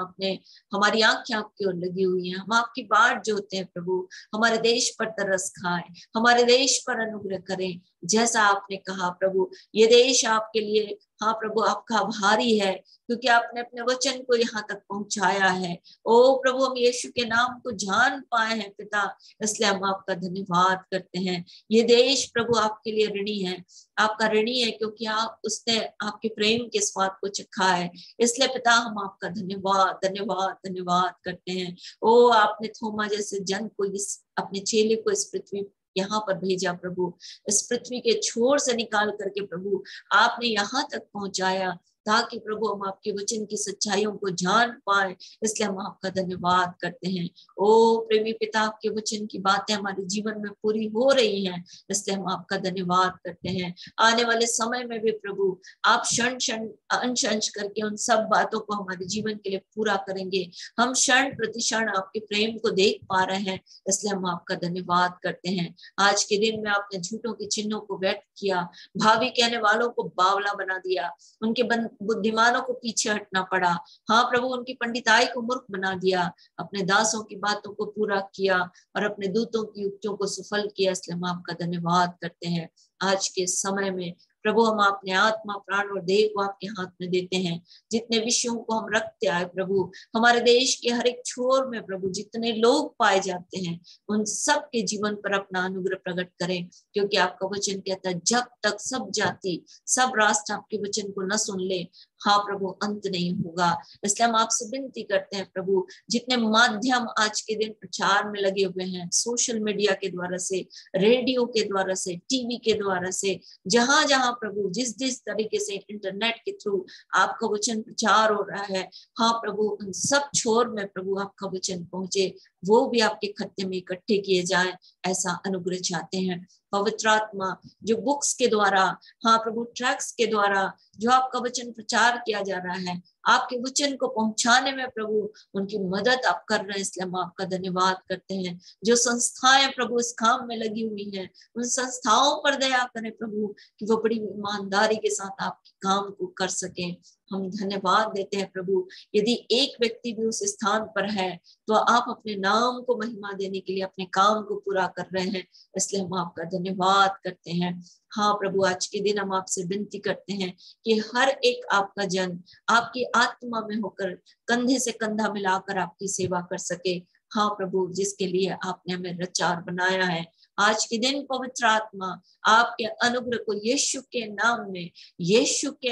हमारी आंखें आपकी ओर लगी हुई हैं, हम आपकी बाट जोते हैं प्रभु, हमारे देश पर तरस खाएं, हमारे देश पर अनुग्रह करें। जैसा आपने कहा प्रभु, ये देश आपके लिए हाँ प्रभु आपका आभारी है, क्योंकि आपने अपने वचन को यहाँ तक पहुंचाया है। ओ प्रभु, हम यीशु के नाम को जान पाए हैं पिता, इसलिए हम आपका धन्यवाद करते हैं। ये देश प्रभु आपके लिए ऋणी है, आपका ऋणी है, क्योंकि उसने आपके प्रेम के स्वाद को चखा है। इसलिए पिता हम आपका धन्यवाद धन्यवाद धन्यवाद करते हैं। ओ आपने थोमा जैसे जन को अपने चेले को इस पृथ्वी यहाँ पर भेजा प्रभु, इस पृथ्वी के छोर से निकाल करके प्रभु आपने यहाँ तक पहुंचाया, ताकि प्रभु हम आपके वचन की सच्चाइयों को जान पाए। इसलिए हम आपका धन्यवाद करते हैं। ओ प्रेमी पिता, आपके वचन की बातें हमारे जीवन में पूरी हो रही हैं, इसलिए हम आपका धन्यवाद करते हैं। आने वाले समय में भी प्रभु आप अंश अंश करके उन सब बातों को हमारे जीवन के लिए पूरा करेंगे। हम क्षण प्रति क्षण आपके प्रेम को देख पा रहे हैं, इसलिए हम आपका धन्यवाद करते हैं। आज के दिन में आपने झूठों के चिन्हों को व्यक्त किया, भावी कहने वालों को बावला बना दिया, उनके बुद्धिमानों को पीछे हटना पड़ा। हाँ प्रभु, उनकी पंडिताई को मूर्ख बना दिया, अपने दासों की बातों को पूरा किया और अपने दूतों की युक्तियों को सफल किया। इसलिए हम आपका धन्यवाद करते हैं। आज के समय में प्रभु हम अपने आत्मा प्राण और देह को आपके हाथ में देते हैं। जितने विषयों को हम रखते आए प्रभु, हमारे देश के हर एक छोर में प्रभु जितने लोग पाए जाते हैं, उन सब के जीवन पर अपना अनुग्रह प्रकट करें, क्योंकि आपका वचन कहता है जब तक सब जाति सब राष्ट्र आपके वचन को न सुन ले, हाँ प्रभु अंत नहीं होगा। इसलिए हम आपसे विनती करते हैं प्रभु, जितने माध्यम आज के दिन प्रचार में लगे हुए हैं, सोशल मीडिया के द्वारा से, रेडियो के द्वारा से, टीवी के द्वारा से, जहां जहां प्रभु जिस जिस तरीके से इंटरनेट के थ्रू आपका वचन प्रचार हो रहा है, हाँ प्रभु उन सब छोर में प्रभु आपका वचन पहुंचे, वो भी आपके खत्ते में इकट्ठे किए जाएं, ऐसा अनुग्रह चाहते हैं। पवित्र आत्मा जो बुक्स के द्वारा, हाँ प्रभु ट्रैक्स के द्वारा जो आपका वचन प्रचार किया जा रहा है, आपके वचन को पहुंचाने में प्रभु उनकी मदद आप कर रहे हैं, इसलिए हम आपका धन्यवाद करते हैं। जो संस्थाएं प्रभु इस काम में लगी हुई हैं, उन संस्थाओं पर दया करें प्रभु, कि वो बड़ी ईमानदारी के साथ आपके काम को कर सकें। हम धन्यवाद देते हैं प्रभु, यदि एक व्यक्ति भी उस स्थान पर है तो आप अपने नाम को महिमा देने के लिए अपने काम को पूरा कर रहे हैं, इसलिए हम आपका धन्यवाद करते हैं। हाँ प्रभु, आज के दिन हम आपसे विनती करते हैं कि हर एक आपका जन आपकी आत्मा में होकर कंधे से कंधा मिलाकर आपकी सेवा कर सके। हाँ प्रभु, जिसके लिए आपने हमें रचा और बनाया है, आज के दिन पवित्र आत्मा आपके अनुग्रह को यीशु के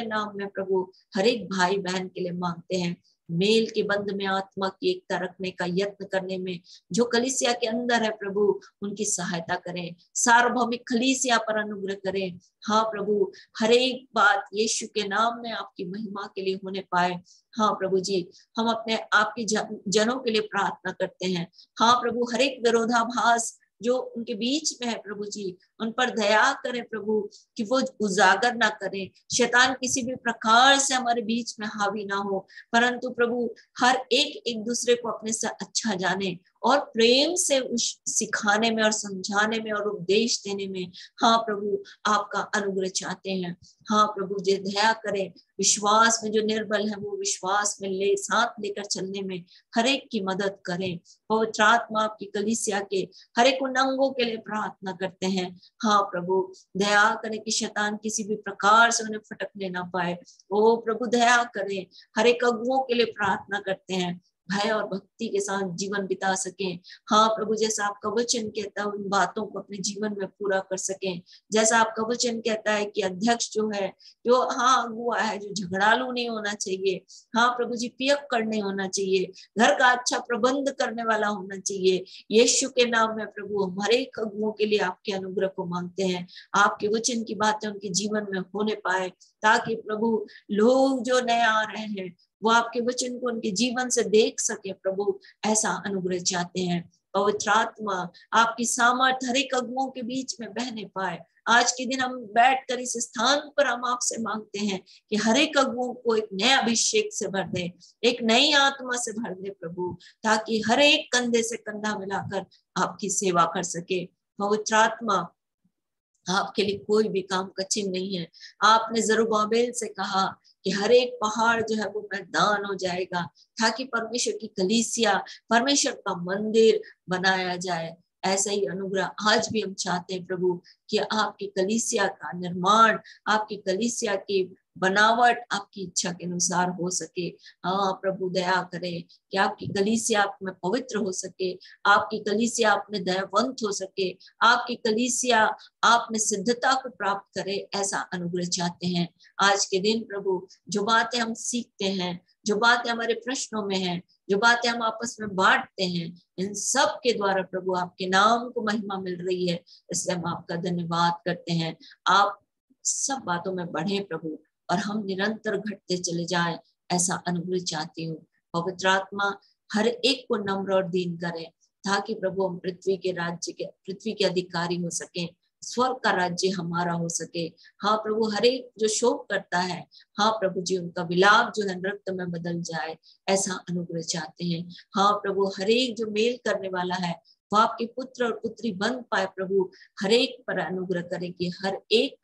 नाम में प्रभु हर एक भाई बहन के लिए मांगते हैं। मेल के बंध में आत्मा की एकता रखने का यत्न करने में जो कलीसिया के अंदर है प्रभु, उनकी सहायता करें, सार्वभौमिक कलीसिया पर अनुग्रह करें। हाँ प्रभु, हर एक बात यीशु के नाम में आपकी महिमा के लिए होने पाए। हाँ प्रभु जी, हम अपने आपके जनों के लिए प्रार्थना करते हैं। हाँ प्रभु, हर एक विरोधाभास जो उनके बीच में है प्रभु जी, उन पर दया करें प्रभु, कि वो उजागर ना करें, शैतान किसी भी प्रकार से हमारे बीच में हावी ना हो, परंतु प्रभु हर एक दूसरे को अपने से अच्छा जाने और प्रेम से उस सिखाने में और समझाने में और उपदेश देने में हाँ प्रभु आपका अनुग्रह चाहते हैं। हाँ प्रभु जी दया करें, विश्वास में जो निर्बल है वो विश्वास में साथ लेकर चलने में हर एक की मदद करें। पवित्र आत्मा आपकी कलीसिया के हर एक उन अंगों के लिए प्रार्थना करते हैं। हाँ प्रभु दया करें कि शैतान किसी भी प्रकार से उन्हें फटकने ना पाए। ओ प्रभु दया करें, हर एक अगुओं के लिए प्रार्थना करते हैं भय और भक्ति के साथ जीवन बिता सकें। हाँ प्रभु जैसा आपका वचन कहता है उन बातों को अपने जीवन में पूरा कर सकें। जैसा आपका वचन कहता है कि अध्यक्ष जो है, जो हाँ अगुआ है, जो झगड़ालू नहीं होना चाहिए, हाँ प्रभु जी पियक्कड़ नहीं होना चाहिए, घर का अच्छा प्रबंध करने वाला होना चाहिए। यीशु के नाम में प्रभु हम हर एक अगुओं के लिए आपके अनुग्रह को मांगते हैं। आपके वचन की बातें उनके जीवन में होने पाए, ताकि प्रभु लोग जो नए आ रहे हैं वो आपके वचन को उनके जीवन से देख सके। प्रभु ऐसा अनुग्रह चाहते हैं। पवित्र आत्मा आपकी सामर्थ हर एक अगुओं के बीच में बहने पाए। आज के दिन हम बैठकर इस स्थान पर हम आपसे मांगते हैं कि हर एक अगुओं को एक नया अभिषेक से भर दे, एक नई आत्मा से भर दे प्रभु, ताकि हर एक कंधे से कंधा मिलाकर आपकी सेवा कर सके। पवित्र आत्मा आपके लिए कोई भी काम कठिन नहीं है। आपने जरुब्बाबेल से कहा कि हर एक पहाड़ जो है वो मैदान हो जाएगा, ताकि परमेश्वर की कलीसिया, परमेश्वर का मंदिर बनाया जाए। ऐसा ही अनुग्रह आज भी हम चाहते हैं प्रभु कि आपकी कलीसिया का निर्माण, आपकी कलीसिया की बनावट आपकी इच्छा के अनुसार हो सके। हाँ प्रभु दया करें कि आपकी कलीसिया आप में पवित्र हो सके, आपकी कलीसिया आप में दयावंत हो सके, आपकी कलीसिया आप में सिद्धता को प्राप्त करे। ऐसा अनुग्रह चाहते हैं। आज के दिन प्रभु जो बातें हम सीखते हैं, जो बातें हमारे प्रश्नों में हैं, जो बातें हम आपस में बांटते हैं, इन सब के द्वारा प्रभु आपके नाम को महिमा मिल रही है। इसलिए हम आपका धन्यवाद करते हैं। आप सब बातों में बढ़े प्रभु, और हम निरंतर घटते चले जाएं। ऐसा अनुग्रह चाहती हूँ। पवित्र आत्मा हर एक को नम्र और दीन करे, ताकि प्रभु हम पृथ्वी के अधिकारी हो सके, स्वर्ग का राज्य हमारा हो सके। हाँ प्रभु हर एक जो शोक करता है, हाँ प्रभु जी उनका विलाप जो है नृत्य में बदल जाए। ऐसा अनुग्रह चाहते हैं। हाँ प्रभु हर एक जो मेल करने वाला है वो आपके पुत्र और पुत्री बन पाए। प्रभु हर एक पर अनुग्रह करे कि हर एक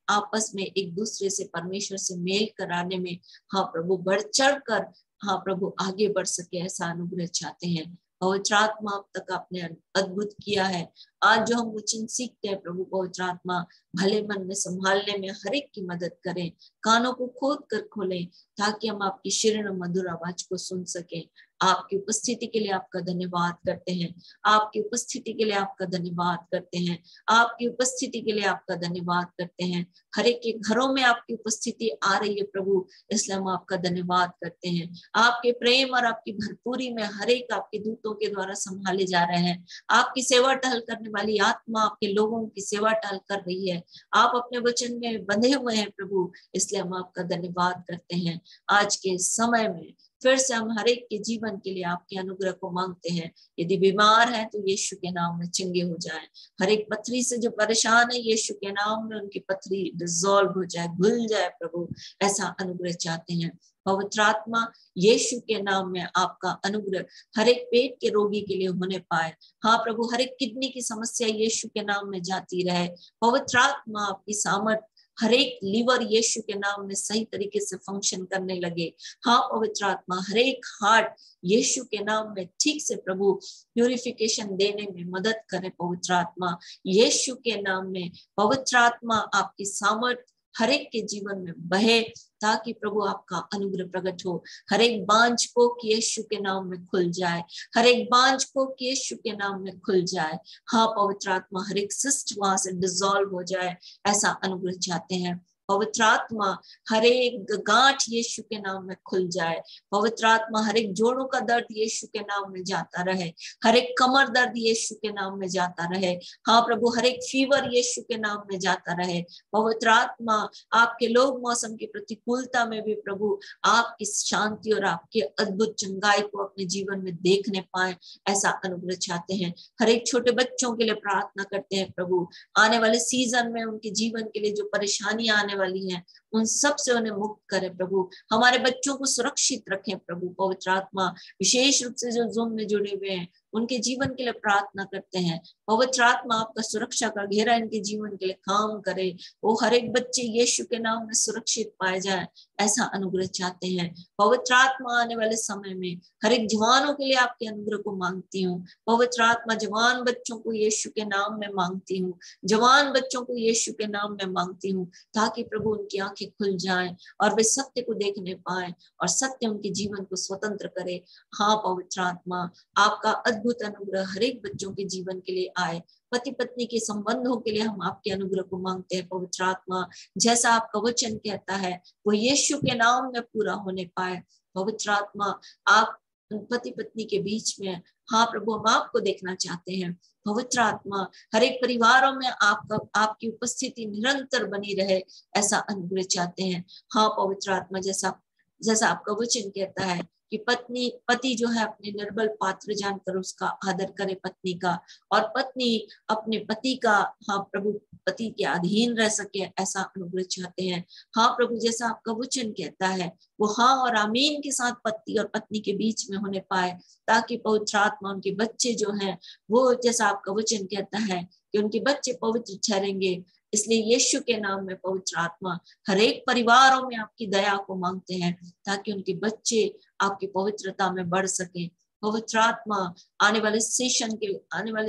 आपस में एक दूसरे से परमेश्वर से मेल कराने में हाँ प्रभु बढ़ चढ़ कर हाँ प्रभु आगे बढ़ सके। ऐसा अनुग्रह चाहते हैं। पवित्र आत्मा अब तक आपने अद्भुत किया है। आज जो हम वचन सीखते हैं प्रभु, पवित्र आत्मा भले मन में संभालने में हर एक की मदद करें, कानों को खोद कर खोलें, ताकि हम आपकी शीर्ण मधुर आवाज को सुन सकें। आपकी उपस्थिति के लिए आपका धन्यवाद करते हैं। आपकी उपस्थिति के लिए आपका धन्यवाद करते हैं। आपकी उपस्थिति के लिए आपका धन्यवाद करते हैं। हर एक के घरों में आपकी उपस्थिति आ रही है प्रभु, इसलिए हम आपका धन्यवाद करते हैं। आपके प्रेम और आपकी भरपूरी में हर एक आपके दूतों के द्वारा संभाले जा रहे हैं। आपकी सेवा टहल करने वाली आत्मा आपके लोगों की सेवा टहल कर रही है। आप अपने वचन में बंधे हुए हैं प्रभु, इसलिए हम आपका धन्यवाद करते हैं। आज के समय में फिर से हम हर एक के जीवन के लिए आपके अनुग्रह को मांगते हैं। यदि बीमार है तो यीशु के नाम में चंगे हो जाए। हर एक पथरी से जो परेशान है, यीशु के नाम में उनकी पथरी डिसॉल्व हो जाए, घुल जाए प्रभु। ऐसा अनुग्रह चाहते हैं। पवित्र आत्मा यीशु के नाम में आपका अनुग्रह हर एक पेट के रोगी के लिए होने पाए। हाँ प्रभु हर एक किडनी की समस्या यीशु के नाम में जाती रहे। पवित्र आत्मा आपकी सामर्थ हर एक लीवर यीशु के नाम में सही तरीके से फंक्शन करने लगे। हाँ पवित्र आत्मा हर एक हार्ट यीशु के नाम में ठीक से प्रभु प्यूरिफिकेशन देने में मदद करे। पवित्र आत्मा यीशु के नाम में पवित्र आत्मा आपकी सामर्थ हर एक के जीवन में बहे, ताकि प्रभु आपका अनुग्रह प्रकट हो। हर एक बांझ को यीशु के नाम में खुल जाए। हर एक बांझ को यीशु के नाम में खुल जाए। हाँ पवित्र आत्मा हर एक सिस्ट वहां से डिसॉल्व हो जाए। ऐसा अनुग्रह चाहते हैं। पवित्र आत्मा हर एक गांठ यीशु के नाम में खुल जाए। पवित्र आत्मा हर एक जोड़ों का दर्द यीशु के नाम में जाता रहे। हर एक कमर दर्द यीशु के नाम में जाता रहे। हाँ प्रभु हर एक फीवर यीशु के नाम में जाता रहे। पवित्र आत्मा आपके लोग मौसम की प्रतिकूलता में भी प्रभु आपकी शांति और आपके अद्भुत चंगाई को अपने जीवन में देखने पाए। ऐसा अनुग्रह चाहते हैं। हर एक छोटे बच्चों के लिए प्रार्थना करते हैं प्रभु, आने वाले सीजन में उनके जीवन के लिए जो परेशानियां आने वाली हैं उन सब से उन्हें मुक्त करें प्रभु। हमारे बच्चों को सुरक्षित रखें प्रभु। पवित्र आत्मा विशेष रूप से जो ज़ूम में जुड़े हुए हैं उनके जीवन के लिए प्रार्थना करते हैं। पवित्र आत्मा आपका सुरक्षा का घेरा इनके जीवन के लिए काम करे। वो हर एक बच्चे यीशु के नाम में सुरक्षित पाए जाए, ऐसा अनुग्रह चाहते हैं। पवित्र आत्मा आने वाले समय में हर एक जवानों के लिए आपके अनुग्रह को मांगती हूँ। पवित्र आत्मा जवान बच्चों को यीशु के नाम में मांगती हूँ, जवान बच्चों को यीशु के नाम में मांगती हूँ, ताकि प्रभु उनकी आंखें खुल जाएं और वे सत्य को देखने पाए और सत्य उनके जीवन को स्वतंत्र करे। हाँ पवित्र आत्मा, आपका अद्भुत अनुग्रह हर एक बच्चों के जीवन के लिए आए। पति पत्नी के संबंधों के लिए हम आपके अनुग्रह को मांगते हैं। पवित्र आत्मा, जैसा आपका वचन कहता है वो यीशु के नाम में पूरा होने पाए। पवित्र आत्मा, आप पति पत्नी के बीच में, हाँ प्रभु, हम आपको देखना चाहते हैं। पवित्र आत्मा, हर एक परिवारों में आपकी उपस्थिति निरंतर बनी रहे, ऐसा अनुग्रह चाहते हैं। हाँ पवित्र आत्मा, जैसा आपका वचन कहता है कि पति जो है अपने निर्बल पात्र जानकर उसका आदर करे पत्नी का, और पत्नी अपने पति का, हाँ प्रभु, पति के अधीन रह सके, ऐसा अनुग्रह चाहते हैं। हाँ प्रभु, जैसा आपका वचन कहता है वो हाँ और आमीन के साथ पति और पत्नी के बीच में होने पाए, ताकि पवित्र आत्मा उनके बच्चे जो हैं वो, जैसा आपका वचन कहता है कि उनके बच्चे पवित्र ठहरेंगे। इसलिए यीशु के नाम में पवित्र आत्मा हर एक परिवारों में आपकी दया को मांगते हैं, ताकि उनके बच्चे आपकी पवित्रता में बढ़ सके। पवित्र आत्मा, आने वाले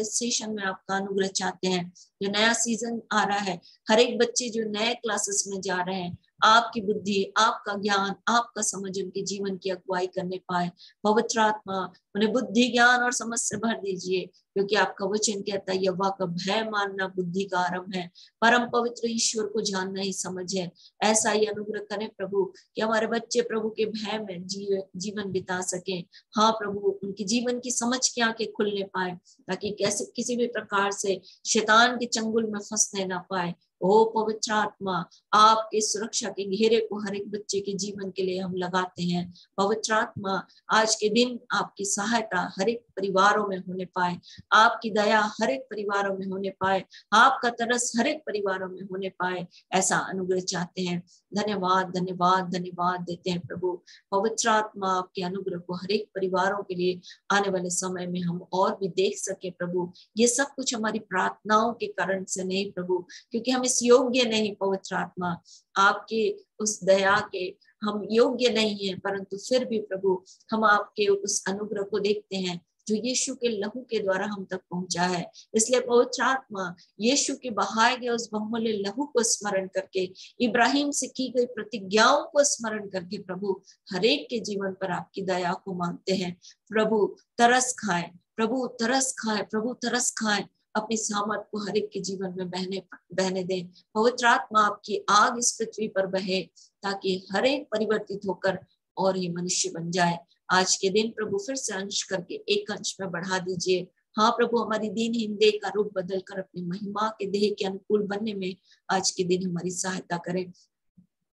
सेशन में आपका अनुग्रह चाहते हैं। जो नया सीजन आ रहा है, हर एक बच्चे जो नए क्लासेस में जा रहे हैं, आपकी बुद्धि, आपका ज्ञान, आपका समझ उनके जीवन की अगुवाई करने पाए। पवित्र आत्मा, उन्हें बुद्धि, ज्ञान और समझ से भर दीजिए, क्योंकि आपका वचन कहता है यहोवा का भय मानना बुद्धि का आरंभ है, परम पवित्र ईश्वर को जानना ही समझ है। ऐसा ही अनुग्रह करें प्रभु कि हमारे बच्चे प्रभु के भय में जीवन बिता सके। हाँ प्रभु, उनकी जीवन की समझ की आंखें खुलने पाए, ताकि कैसे किसी भी प्रकार से शैतान के चंगुल में फंसने ना पाए। ओ पवित्र आत्मा, आपके सुरक्षा के घेरे को हर एक बच्चे के जीवन के लिए हम लगाते हैं। पवित्र आत्मा, आज के दिन आपकी सहायता हर एक परिवारों में होने पाए, आपकी दया हर एक परिवारों में होने पाए, आपका तरस हर एक परिवारों में होने पाए, ऐसा अनुग्रह चाहते हैं। धन्यवाद धन्यवाद धन्यवाद देते हैं प्रभु। पवित्र आत्मा, आपके अनुग्रह को हर एक परिवारों के लिए आने वाले समय में हम और भी देख सके प्रभु। ये सब कुछ हमारी प्रार्थनाओं के कारण से नहीं प्रभु, क्योंकि हम इस योग्य नहीं। पवित्र आत्मा, आपके उस दया के हम योग्य नहीं है, परंतु फिर भी प्रभु हम आपके उस अनुग्रह को देखते हैं जो यीशु के लहू के द्वारा हम तक पहुंचा है। इसलिए पवित्र आत्मा, यीशु के बहाए गए उस बहुमूल्य लहू को स्मरण करके, इब्राहिम से की गई प्रतिज्ञाओं को स्मरण करके प्रभु हर एक के जीवन पर आपकी दया को मांगते हैं। प्रभु तरस खाएं, प्रभु तरस खाएं, प्रभु तरस खाएं, अपनी सामर्थ को हर एक के जीवन में बहने दें। पवित्र आत्मा, आपकी आग इस पृथ्वी पर बहे, ताकि हर एक परिवर्तित होकर और ही मनुष्य बन जाए। आज के दिन प्रभु फिर से अंश करके एक अंश में बढ़ा दीजिए। हाँ प्रभु, हमारी दीनहीन देह का रूप बदल कर अपनी महिमा के देह के अनुकूल बनने में आज के दिन हमारी सहायता करें।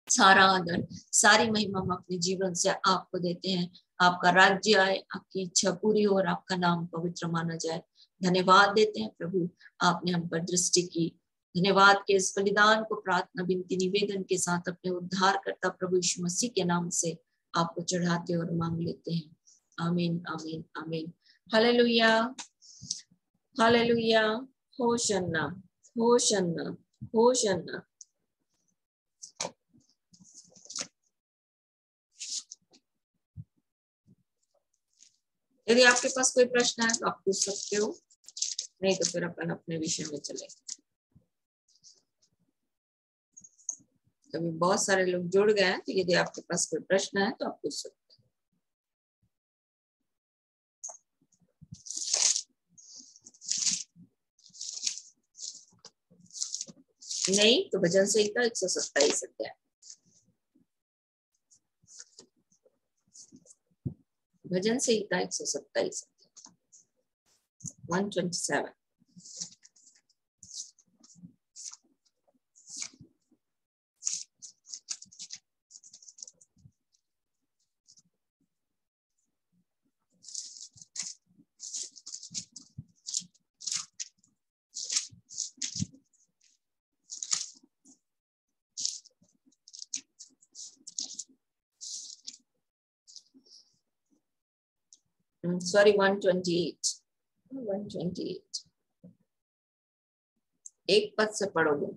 सारा आदर, सारी महिमा हम अपने जीवन से आपको देते हैं। आपका राज्य आए, आपकी इच्छा पूरी हो और आपका नाम पवित्र माना जाए। धन्यवाद देते हैं प्रभु, आपने हम पर दृष्टि की। धन्यवाद के इस बलिदान को प्रार्थना विनती निवेदन के साथ अपने उद्धारकर्ता प्रभु यीशु मसीह के नाम से आपको चढ़ाते और मांग लेते हैं। आमीन आमीन आमीन। Hallelujah hallelujah. Hosanna hosanna hosanna. यदि आपके पास कोई प्रश्न है तो आप पूछ सकते हो, नहीं तो फिर अपन अपने विषय में चले। अभी बहुत सारे लोग जुड़ गए हैं, तो यदि आपके पास कोई प्रश्न है तो आप पूछ सकते हैं। नहीं तो भजन संहिता 127 अध्याय, भजन संहिता 127 127। Sorry, 128. 128 एक पद से पढ़ोगे।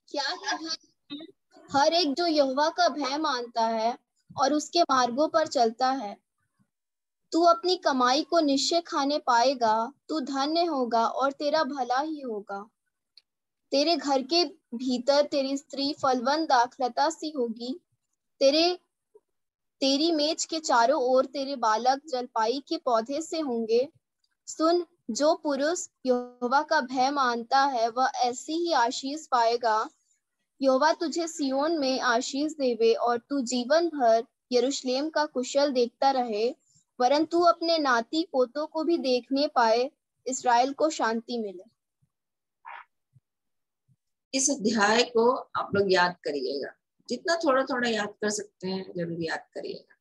क्या है हर एक जो यहोवा का भय मानता है और उसके मार्गों पर चलता है। तू अपनी कमाई को निश्चय खाने पाएगा, तू धन्य होगा और तेरा भला ही होगा। तेरे घर के भीतर तेरी स्त्री फलवंत दाखलता सी होगी। तेरी मेज के चारों ओर तेरे बालक जलपाई के पौधे से होंगे। सुन, जो पुरुष यहोवा का भय मानता है वह ऐसी ही आशीष पाएगा। यहोवा तुझे सियोन में आशीष देवे और तू जीवन भर यरूशलेम का कुशल देखता रहे, वरन तू अपने नाती पोतों को भी देखने पाए, इस्राएल को शांति मिले। इस अध्याय को आप लोग याद करिएगा, जितना थोड़ा थोड़ा याद कर सकते हैं जरूर याद करिएगा,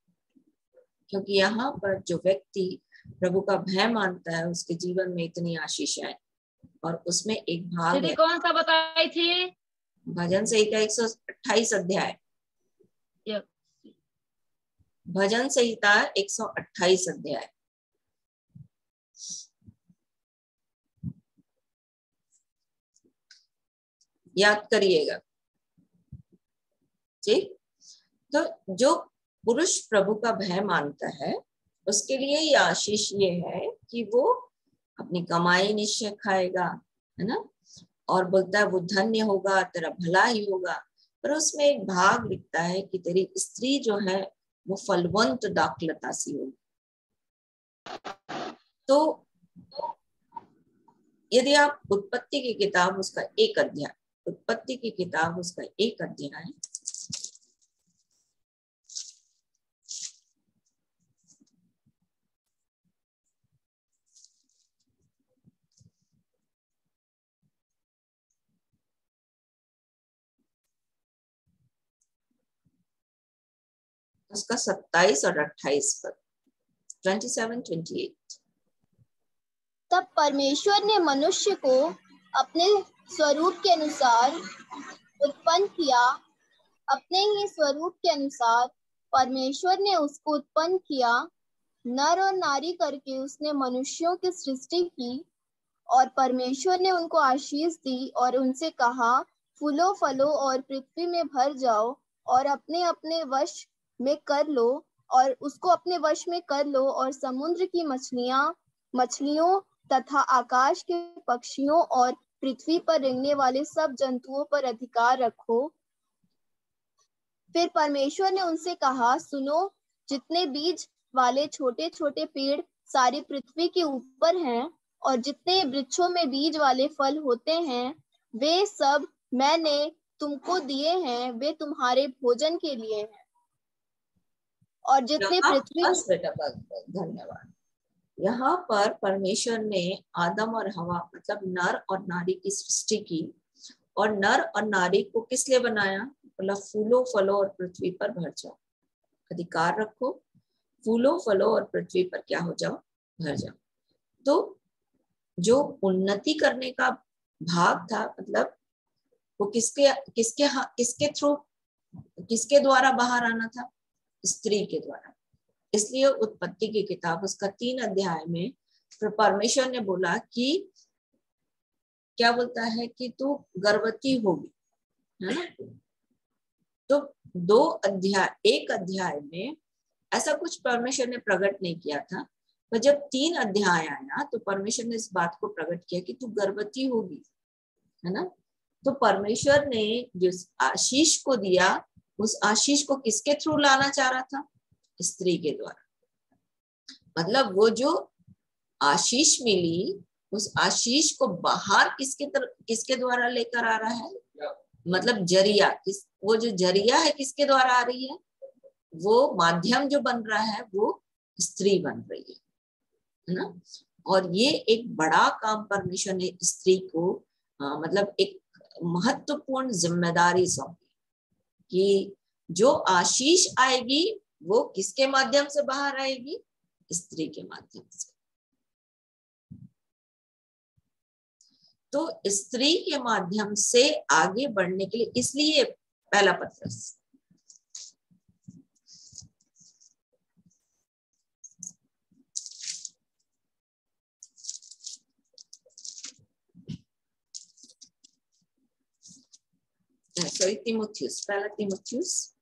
क्योंकि यहाँ पर जो व्यक्ति प्रभु का भय मानता है उसके जीवन में इतनी आशीषाएं, और उसमें एक भाग है। कौन सा बताई थी? भजन संहिता 128 अध्याय, भजन संहिता 128 अध्याय। याद करिएगा, ठीक। तो जो पुरुष प्रभु का भय मानता है उसके लिए ये आशीष ये है कि वो अपनी कमाई निश्चय खाएगा, है ना, और बोलता है वो धन्य होगा, तेरा भला ही होगा। पर उसमें एक भाग लिखता है कि तेरी स्त्री जो है वो फलवंत दाखलता सी होगी। तो यदि आप उत्पत्ति की किताब उसका एक अध्याय, उत्पत्ति की किताब उसका एक अध्याय, उसका 27 और 28 पद, 27-28। तब परमेश्वर ने मनुष्य को अपने स्वरूप के अनुसार उत्पन्न किया, अपने ही स्वरूप के अनुसार परमेश्वर ने उसको उत्पन्न किया, नर और नारी करके उसने मनुष्यों की सृष्टि की। और परमेश्वर ने उनको आशीष दी और उनसे कहा, फूलो फलो और पृथ्वी में भर जाओ और अपने अपने वश में कर लो, और उसको अपने वश में कर लो, और समुद्र की मछलियों तथा आकाश के पक्षियों और पृथ्वी पर रेंगने वाले सब जंतुओं पर अधिकार रखो। फिर परमेश्वर ने उनसे कहा, सुनो, जितने बीज वाले छोटे छोटे पेड़ सारी पृथ्वी के ऊपर हैं और जितने वृक्षों में बीज वाले फल होते हैं, वे सब मैंने तुमको दिए हैं, वे तुम्हारे भोजन के लिए हैं। और जितने पृथ्वी, बस बेटा बस, धन्यवाद। यहाँ पर परमेश्वर ने आदम और हवा मतलब नर और नारी की सृष्टि की, और नर और नारी को किस लिए बनाया? बोला फूलो फलो और पृथ्वी पर भर जाओ, अधिकार रखो, फूलो फलो और पृथ्वी पर क्या हो जाओ? भर जाओ। तो जो उन्नति करने का भाग था, मतलब वो किसके थ्रू, किसके द्वारा बाहर आना था? स्त्री के द्वारा। इसलिए उत्पत्ति की किताब उसका 3 अध्याय में परमेश्वर ने बोला कि क्या बोलता है कि तू गर्भवती होगी, है ना। तो 2 अध्याय, 1 अध्याय में ऐसा कुछ परमेश्वर ने प्रकट नहीं किया था, पर जब 3 अध्याय आया तो परमेश्वर ने इस बात को प्रकट किया कि तू गर्भवती होगी, है ना। तो परमेश्वर ने जिस आशीष को दिया, उस आशीष को किसके थ्रू लाना चाह रहा था? स्त्री के द्वारा। मतलब वो जो आशीष मिली, उस आशीष को बाहर किसके द्वारा लेकर आ रहा है? मतलब जरिया, वो जो जरिया है किसके द्वारा आ रही है? वो माध्यम जो बन रहा है वो स्त्री बन रही है ना। और ये एक बड़ा काम परमेश्वर ने स्त्री को मतलब एक महत्वपूर्ण जिम्मेदारी सौंपी कि जो आशीष आएगी वो किसके माध्यम से बाहर आएगी? स्त्री के माध्यम से। तो स्त्री के माध्यम से आगे बढ़ने के लिए, इसलिए पहला पत्रस सॉरी तीमुथियुस, पहला तीमुथियुस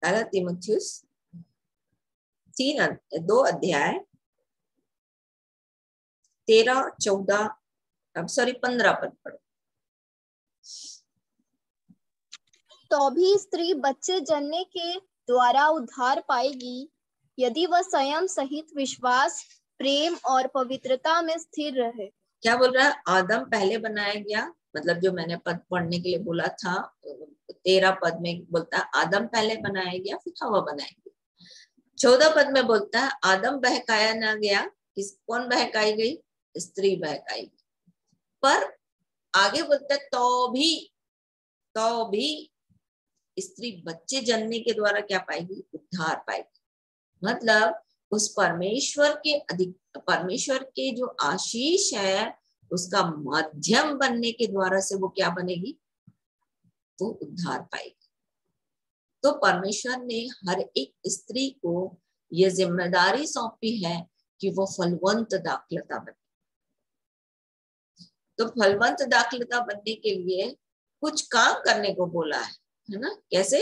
पहला तीमुथियुस 2 अध्याय 15 पद पढ़ो। तो भी स्त्री बच्चे जनने के द्वारा उद्धार पाएगी यदि वह स्वयं सहित विश्वास, प्रेम और पवित्रता में स्थिर रहे। क्या बोल रहा है? आदम पहले बनाया गया, मतलब जो मैंने पद पढ़ने के लिए बोला था 13 पद में बोलता है आदम पहले बनाया गया फिर हवा बनाई गई। 14 पद में बोलता है आदम बहकाया ना गया, कौन बहकाई गई? स्त्री बहकाई गई। पर आगे बोलता है तो भी स्त्री बच्चे जन्ने के द्वारा क्या पाएगी? उद्धार पाएगी। मतलब उस परमेश्वर के जो आशीष है उसका माध्यम बनने के द्वारा से वो क्या बनेगी? वो उद्धार पाएगी। तो परमेश्वर ने हर एक स्त्री को यह जिम्मेदारी सौंपी है कि वो फलवंत दाखलता बने। तो फलवंत दाखलता बनने के लिए कुछ काम करने को बोला है ना? कैसे?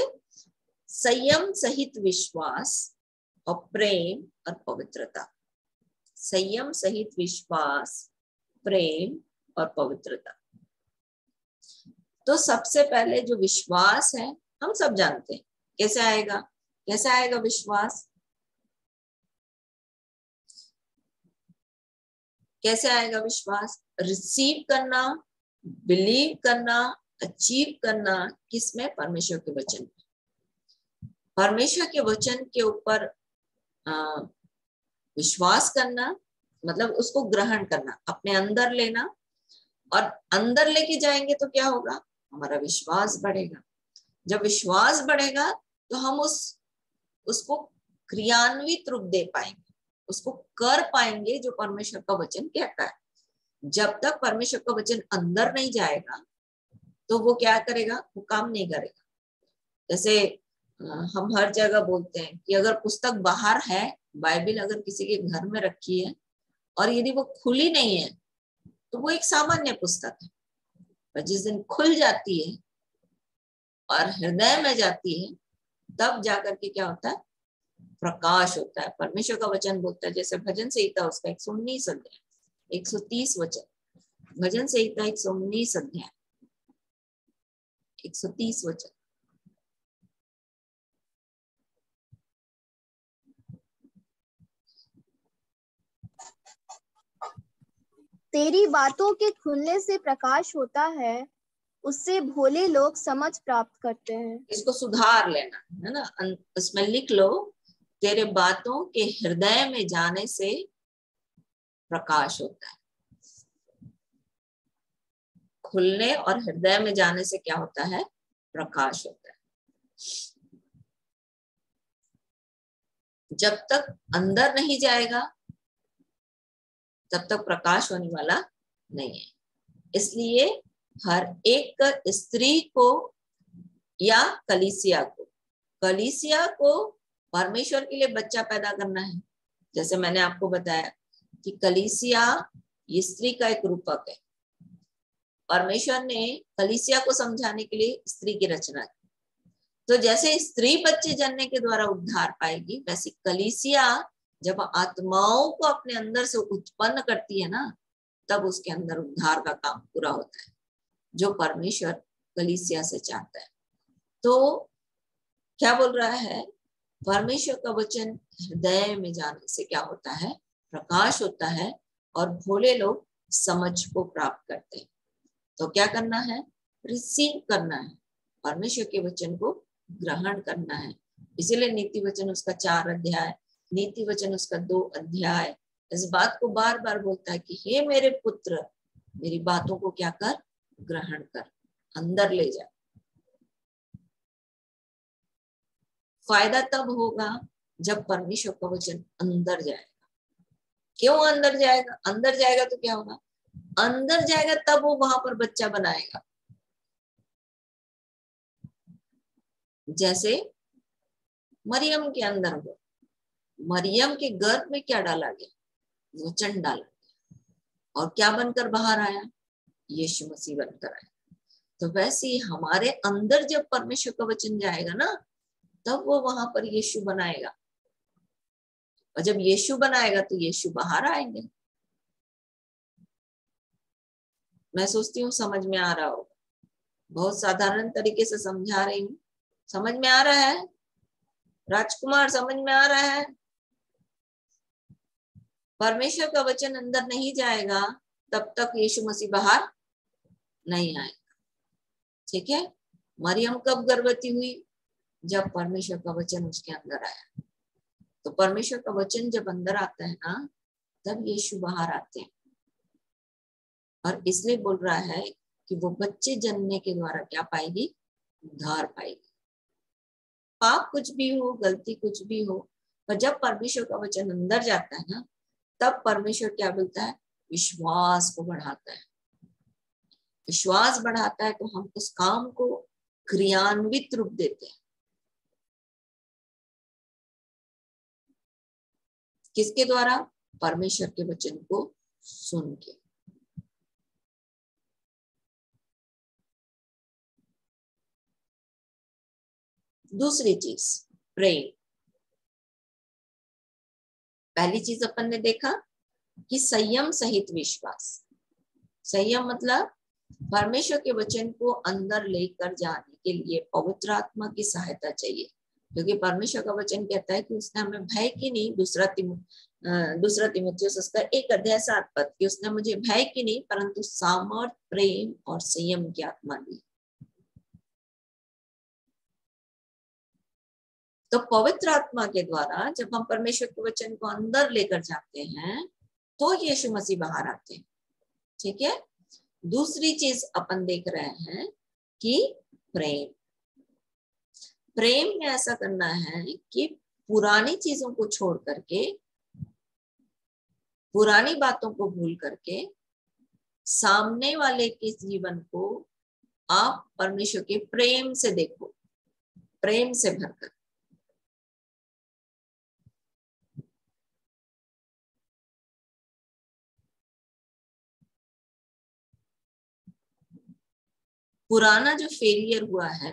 संयम सहित विश्वास और प्रेम और पवित्रता। संयम सहित विश्वास, प्रेम और पवित्रता। तो सबसे पहले जो विश्वास है हम सब जानते हैं कैसे आएगा विश्वास? कैसे आएगा विश्वास? रिसीव करना, बिलीव करना, अचीव करना, किसमें? परमेश्वर के वचन में। परमेश्वर के वचन के ऊपर विश्वास करना मतलब उसको ग्रहण करना, अपने अंदर लेना, और अंदर लेके जाएंगे तो क्या होगा? हमारा विश्वास बढ़ेगा। जब विश्वास बढ़ेगा तो हम उसको क्रियान्वित रूप दे पाएंगे, उसको कर पाएंगे जो परमेश्वर का वचन कहता है। जब तक परमेश्वर का वचन अंदर नहीं जाएगा तो वो क्या करेगा? वो काम नहीं करेगा। जैसे हम हर जगह बोलते हैं कि अगर पुस्तक बाहर है, बाइबल अगर किसी के घर में रखी है और यदि वो खुली नहीं है तो वो एक सामान्य पुस्तक है, पर जिस दिन खुल जाती है और हृदय में जाती है तब जाकर के क्या होता है? प्रकाश होता है। परमेश्वर का वचन बोलता है, जैसे भजन संहिता उसका 119 अध्याय 130 वचन, भजन संहिता 119 अध्याय 130 वचन। तेरी बातों के खुलने से प्रकाश होता है, उससे भोले लोग समझ प्राप्त करते हैं। इसको सुधार लेना है ना, उसमें लिख लो, तेरे बातों के हृदय में जाने से प्रकाश होता है। खुलने और हृदय में जाने से क्या होता है? प्रकाश होता है। जब तक अंदर नहीं जाएगा तब तक प्रकाश होने वाला नहीं है। इसलिए हर एक स्त्री को या कलीसिया को परमेश्वर के लिए बच्चा पैदा करना है। जैसे मैंने आपको बताया कि कलीसिया ये स्त्री का एक रूपक है। परमेश्वर ने कलीसिया को समझाने के लिए स्त्री की रचना की। तो जैसे स्त्री बच्चे जन्ने के द्वारा उद्धार पाएगी, वैसे कलीसिया जब आत्माओं को अपने अंदर से उत्पन्न करती है ना, तब उसके अंदर उद्धार का काम पूरा होता है जो परमेश्वर कलीसिया से चाहता है। तो क्या बोल रहा है? परमेश्वर का वचन हृदय में जाने से क्या होता है? प्रकाश होता है और भोले लोग समझ को प्राप्त करते हैं। तो क्या करना है? रिसीव करना है, परमेश्वर के वचन को ग्रहण करना है। इसीलिए नीति वचन उसका 4 अध्याय, नीति वचन उसका 2 अध्याय इस बात को बार बार बोलता है कि हे मेरे पुत्र, मेरी बातों को क्या कर? ग्रहण कर, अंदर ले जा। फायदा तब होगा जब परमेश्वर का वचन अंदर जाएगा। क्यों अंदर जाएगा? अंदर जाएगा तो क्या होगा? अंदर जाएगा तब वो वहां पर बच्चा बनाएगा। जैसे मरियम के अंदर हुआ, मरियम के गर्भ में क्या डाला गया? वचन डाला गया, और क्या बनकर बाहर आया? यीशु मसीह बनकर आया। तो वैसे ही हमारे अंदर जब परमेश्वर का वचन जाएगा ना, तब वो वहां पर यीशु बनाएगा, और जब यीशु बनाएगा तो यीशु बाहर आएंगे। मैं सोचती हूँ समझ में आ रहा होगा, बहुत साधारण तरीके से समझा रही हूँ। समझ में आ रहा है राजकुमार? समझ में आ रहा है? परमेश्वर का वचन अंदर नहीं जाएगा तब तक यीशु मसीह बाहर नहीं आएगा। ठीक है? मरियम कब गर्भवती हुई? जब परमेश्वर का वचन उसके अंदर आया। तो परमेश्वर का वचन जब अंदर आता है ना, तब यीशु बाहर आते हैं। और इसलिए बोल रहा है कि वो बच्चे जन्मने के द्वारा क्या पाएगी? उद्धार पाएगी। पाप कुछ भी हो, गलती कुछ भी हो, पर जब परमेश्वर का वचन अंदर जाता है ना, तब परमेश्वर क्या बोलता है? विश्वास को बढ़ाता है। विश्वास बढ़ाता है तो हम उस काम को क्रियान्वित रूप देते हैं। किसके द्वारा? परमेश्वर के वचन को सुन के। दूसरी चीज प्रेम। पहली चीज अपन ने देखा कि संयम सहित विश्वास। संयम मतलब परमेश्वर के वचन को अंदर लेकर जाने के लिए पवित्र आत्मा की सहायता चाहिए, क्योंकि परमेश्वर का वचन कहता है कि उसने हमें भय की नहीं, दूसरा तीमुथियुस उसका 1:7 कि उसने मुझे भय की नहीं परंतु सामर्थ, प्रेम और संयम की आत्मा दी। तो पवित्र आत्मा के द्वारा जब हम परमेश्वर के वचन को अंदर लेकर जाते हैं तो यीशु मसीह बाहर आते हैं। ठीक है? दूसरी चीज अपन देख रहे हैं कि प्रेम। प्रेम में ऐसा करना है कि पुरानी चीजों को छोड़ करके, पुरानी बातों को भूल करके सामने वाले के जीवन को आप परमेश्वर के प्रेम से देखो, प्रेम से भरकर। पुराना जो फेलियर हुआ है,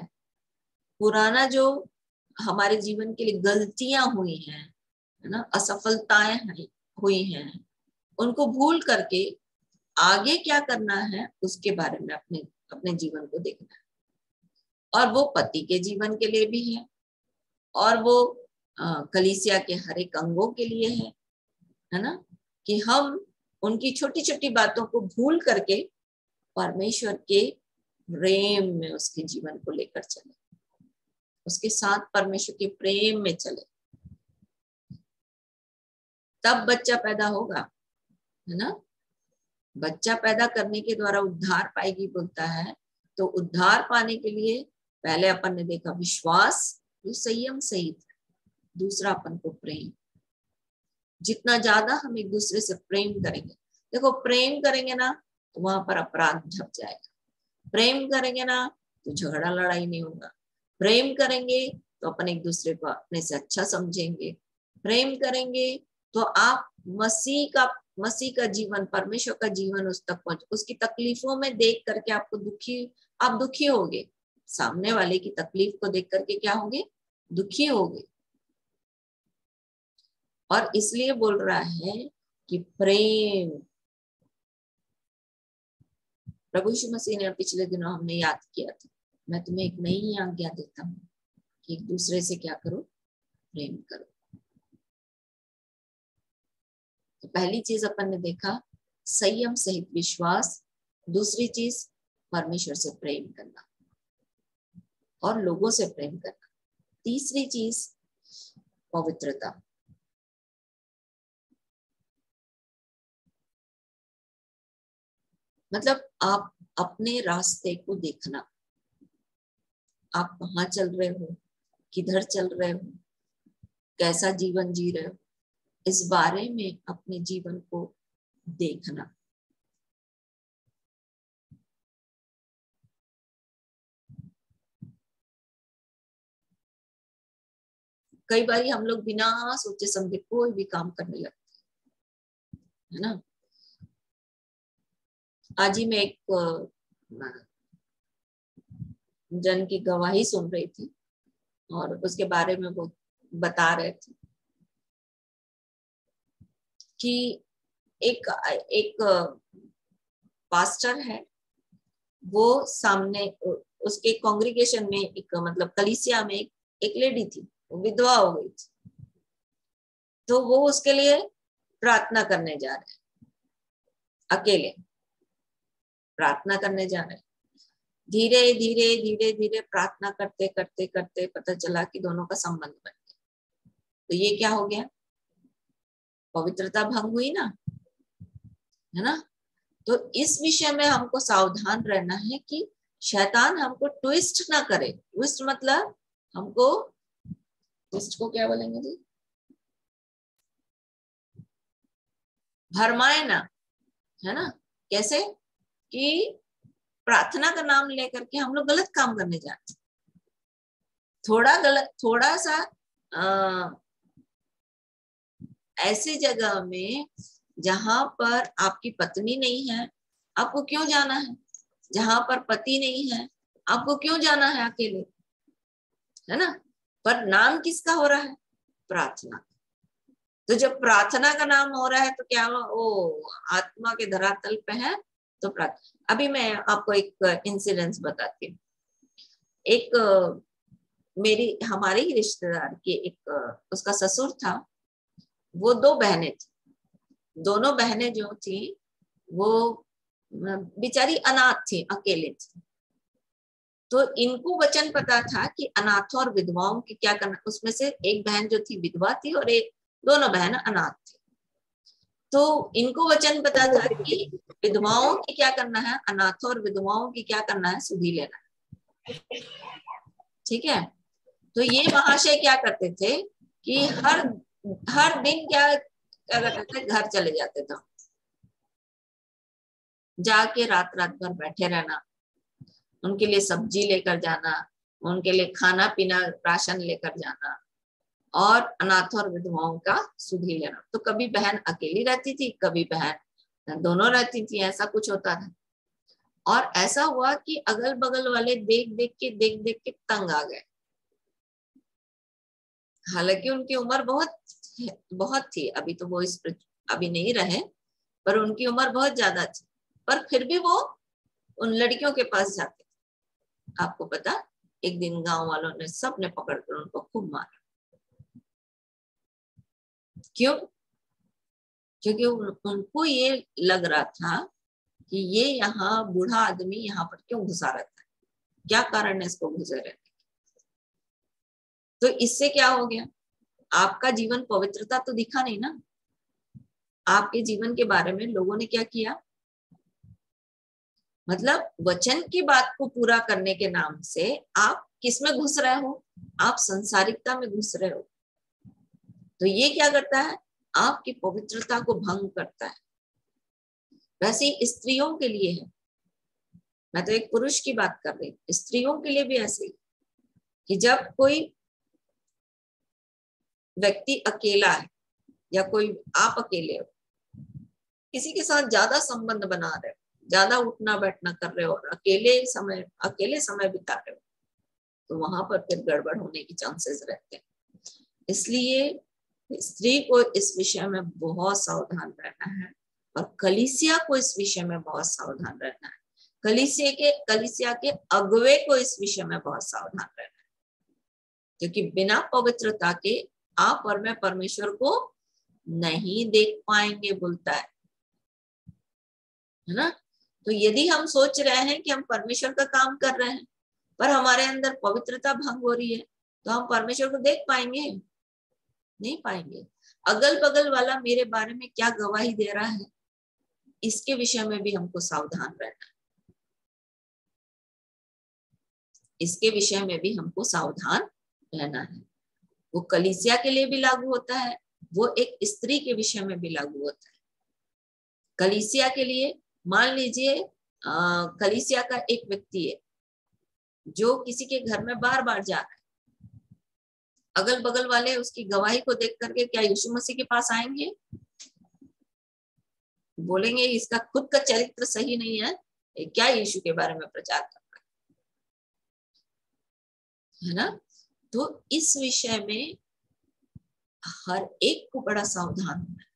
पुराना जो हमारे जीवन के लिए गलतियां हुई हैं, है ना, असफलताएं हुई हैं, उनको भूल करके आगे क्या करना है उसके बारे में अपने जीवन को देखना है। और वो पति के जीवन के लिए भी है, और वो कलीसिया के हर एक अंगों के लिए है ना, कि हम उनकी छोटी छोटी बातों को भूल करके परमेश्वर के प्रेम में उसके जीवन को लेकर चले, उसके साथ परमेश्वर के प्रेम में चले। तब बच्चा पैदा होगा, है ना। बच्चा पैदा करने के द्वारा उद्धार पाएगी बोलता है। तो उद्धार पाने के लिए पहले अपन ने देखा विश्वास जो संयम सहित, दूसरा अपन को प्रेम। जितना ज्यादा हम एक दूसरे से प्रेम करेंगे, देखो प्रेम करेंगे ना तो वहां पर अपराध ढक जाएगा, प्रेम करेंगे ना तो झगड़ा लड़ाई नहीं होगा, प्रेम करेंगे तो अपन एक दूसरे को अपने से अच्छा समझेंगे, प्रेम करेंगे तो आप मसीह का जीवन, परमेश्वर का जीवन उस तक पहुंच, उसकी तकलीफों में देख करके आप दुखी होगे, सामने वाले की तकलीफ को देख करके क्या होगे? दुखी होगे। और इसलिए बोल रहा है कि प्रेम, प्रभु यीशु मसीह ने पिछले दिनों हमने याद किया था, मैं तुम्हें एक नई आज्ञा देता हूँ कि एक दूसरे से क्या करो? प्रेम करो। तो पहली चीज अपन ने देखा संयम सहित विश्वास, दूसरी चीज परमेश्वर से प्रेम करना और लोगों से प्रेम करना, तीसरी चीज पवित्रता। मतलब आप अपने रास्ते को देखना, आप कहाँ चल रहे हो, किधर चल रहे हो, कैसा जीवन जी रहे हो, इस बारे में अपने जीवन को देखना। कई बार हम लोग बिना सोचे समझे कोई भी काम करने लगते है ना। आज ही मैं एक जन की गवाही सुन रही थी और उसके बारे में वो बता रहे थे कि एक पास्टर है, वो सामने उसके कांग्रीगेशन में एक मतलब कलीसिया में एक लेडी थी, वो विधवा हो गई थी, तो वो उसके लिए प्रार्थना करने जा रहे हैं, अकेले प्रार्थना करने जा रहे हैं। धीरे धीरे धीरे धीरे प्रार्थना करते करते करते पता चला कि दोनों का संबंध बन गया। तो ये क्या हो गया, पवित्रता भंग हुई ना, है ना। तो इस विषय में हमको सावधान रहना है कि शैतान हमको ट्विस्ट ना करे। ट्विस्ट मतलब हमको, ट्विस्ट को क्या बोलेंगे जी, भरमाए ना, है ना। कैसे कि प्रार्थना का नाम लेकर के हम लोग गलत काम करने जाते, थोड़ा सा ऐसी जगह में जहां पर आपकी पत्नी नहीं है, आपको क्यों जाना है। जहां पर पति नहीं है, आपको क्यों जाना है अकेले, है ना। पर नाम किसका हो रहा है, प्रार्थना। तो जब प्रार्थना का नाम हो रहा है तो क्या वो आत्मा के धरातल पे है, तो प्रार्थना। अभी मैं आपको एक इंसिडेंस बताती हूँ। एक हमारे ही रिश्तेदार के एक उसका ससुर था, वो 2 बहनें थी। दोनों बहनें जो थी वो बेचारी अनाथ थी, अकेले थी। तो इनको वचन पता था कि अनाथों और विधवाओं की क्या करना। उसमें से एक बहन जो थी विधवा थी और दोनों बहन अनाथ थी। तो इनको वचन पता था कि विधवाओं की क्या करना है, अनाथों और विधवाओं की क्या करना है, सुधि लेना है, ठीक है। तो ये महाशय क्या करते थे कि हर दिन क्या करते थे, घर चले जाते थे, जाके रात भर बैठे रहना, उनके लिए सब्जी लेकर जाना, उनके लिए खाना पीना राशन लेकर जाना और अनाथों और विधवाओं का सुधि लेना। तो कभी बहन अकेली रहती थी, कभी बहन दोनों रहती थी, ऐसा कुछ होता था। और ऐसा हुआ कि अगल बगल वाले देख देख के तंग आ गए। हालांकि उनकी उम्र बहुत थी, अभी तो वो अभी नहीं रहे, पर उनकी उम्र बहुत ज्यादा थी। पर फिर भी वो उन लड़कियों के पास जाते थे। आपको पता, एक दिन गांव वालों ने सबने पकड़कर उनको खूब मारा। क्यों? क्योंकि उनको ये लग रहा था कि ये यहाँ बूढ़ा आदमी यहाँ पर क्यों घुसा रहता है, क्या कारण है इसको घुसे रहने। तो इससे क्या हो गया, आपका जीवन पवित्रता तो दिखा नहीं ना। आपके जीवन के बारे में लोगों ने क्या किया, मतलब वचन की बात को पूरा करने के नाम से आप किस में घुस रहे हो, आप संसारिकता में घुस रहे हो। तो ये क्या करता है, आपकी पवित्रता को भंग करता है। वैसे ही स्त्रियों के लिए है, मैं तो एक पुरुष की बात कर रही हूँ, स्त्रियों के लिए भी ऐसे ही कि जब कोई व्यक्ति अकेला है या कोई आप अकेले हो, किसी के साथ ज्यादा संबंध बना रहे हो, ज्यादा उठना बैठना कर रहे हो और अकेले समय बिता रहे हो, तो वहां पर फिर गड़बड़ होने की चांसेस रहते हैं। इसलिए स्त्री को इस विषय में बहुत सावधान रहना है और कलीसिया को इस विषय में बहुत सावधान रहना है। कलीसिया के अगुवे को इस विषय में बहुत सावधान रहना है, क्योंकि बिना पवित्रता के आप और मैं परमेश्वर को नहीं देख पाएंगे, बोलता है ना। तो यदि हम सोच रहे हैं कि हम परमेश्वर का काम कर रहे हैं पर हमारे अंदर पवित्रता भंग हो रही है, तो हम परमेश्वर को देख पाएंगे? नहीं पाएंगे। अगल बगल वाला मेरे बारे में क्या गवाही दे रहा है, इसके विषय में भी हमको सावधान रहना है। इसके विषय में भी हमको सावधान रहना है। वो कलीसिया के लिए भी लागू होता है, वो एक स्त्री के विषय में भी लागू होता है। कलीसिया के लिए, मान लीजिए कलीसिया का एक व्यक्ति है जो किसी के घर में बार बार जा रहा है, अगल बगल वाले उसकी गवाही को देख करके क्या यीशु मसीह के पास आएंगे? बोलेंगे इसका खुद का चरित्र सही नहीं है, क्या यीशु के बारे में प्रचार कर रहा है ना? तो इस विषय में हर एक को बड़ा सावधान होना है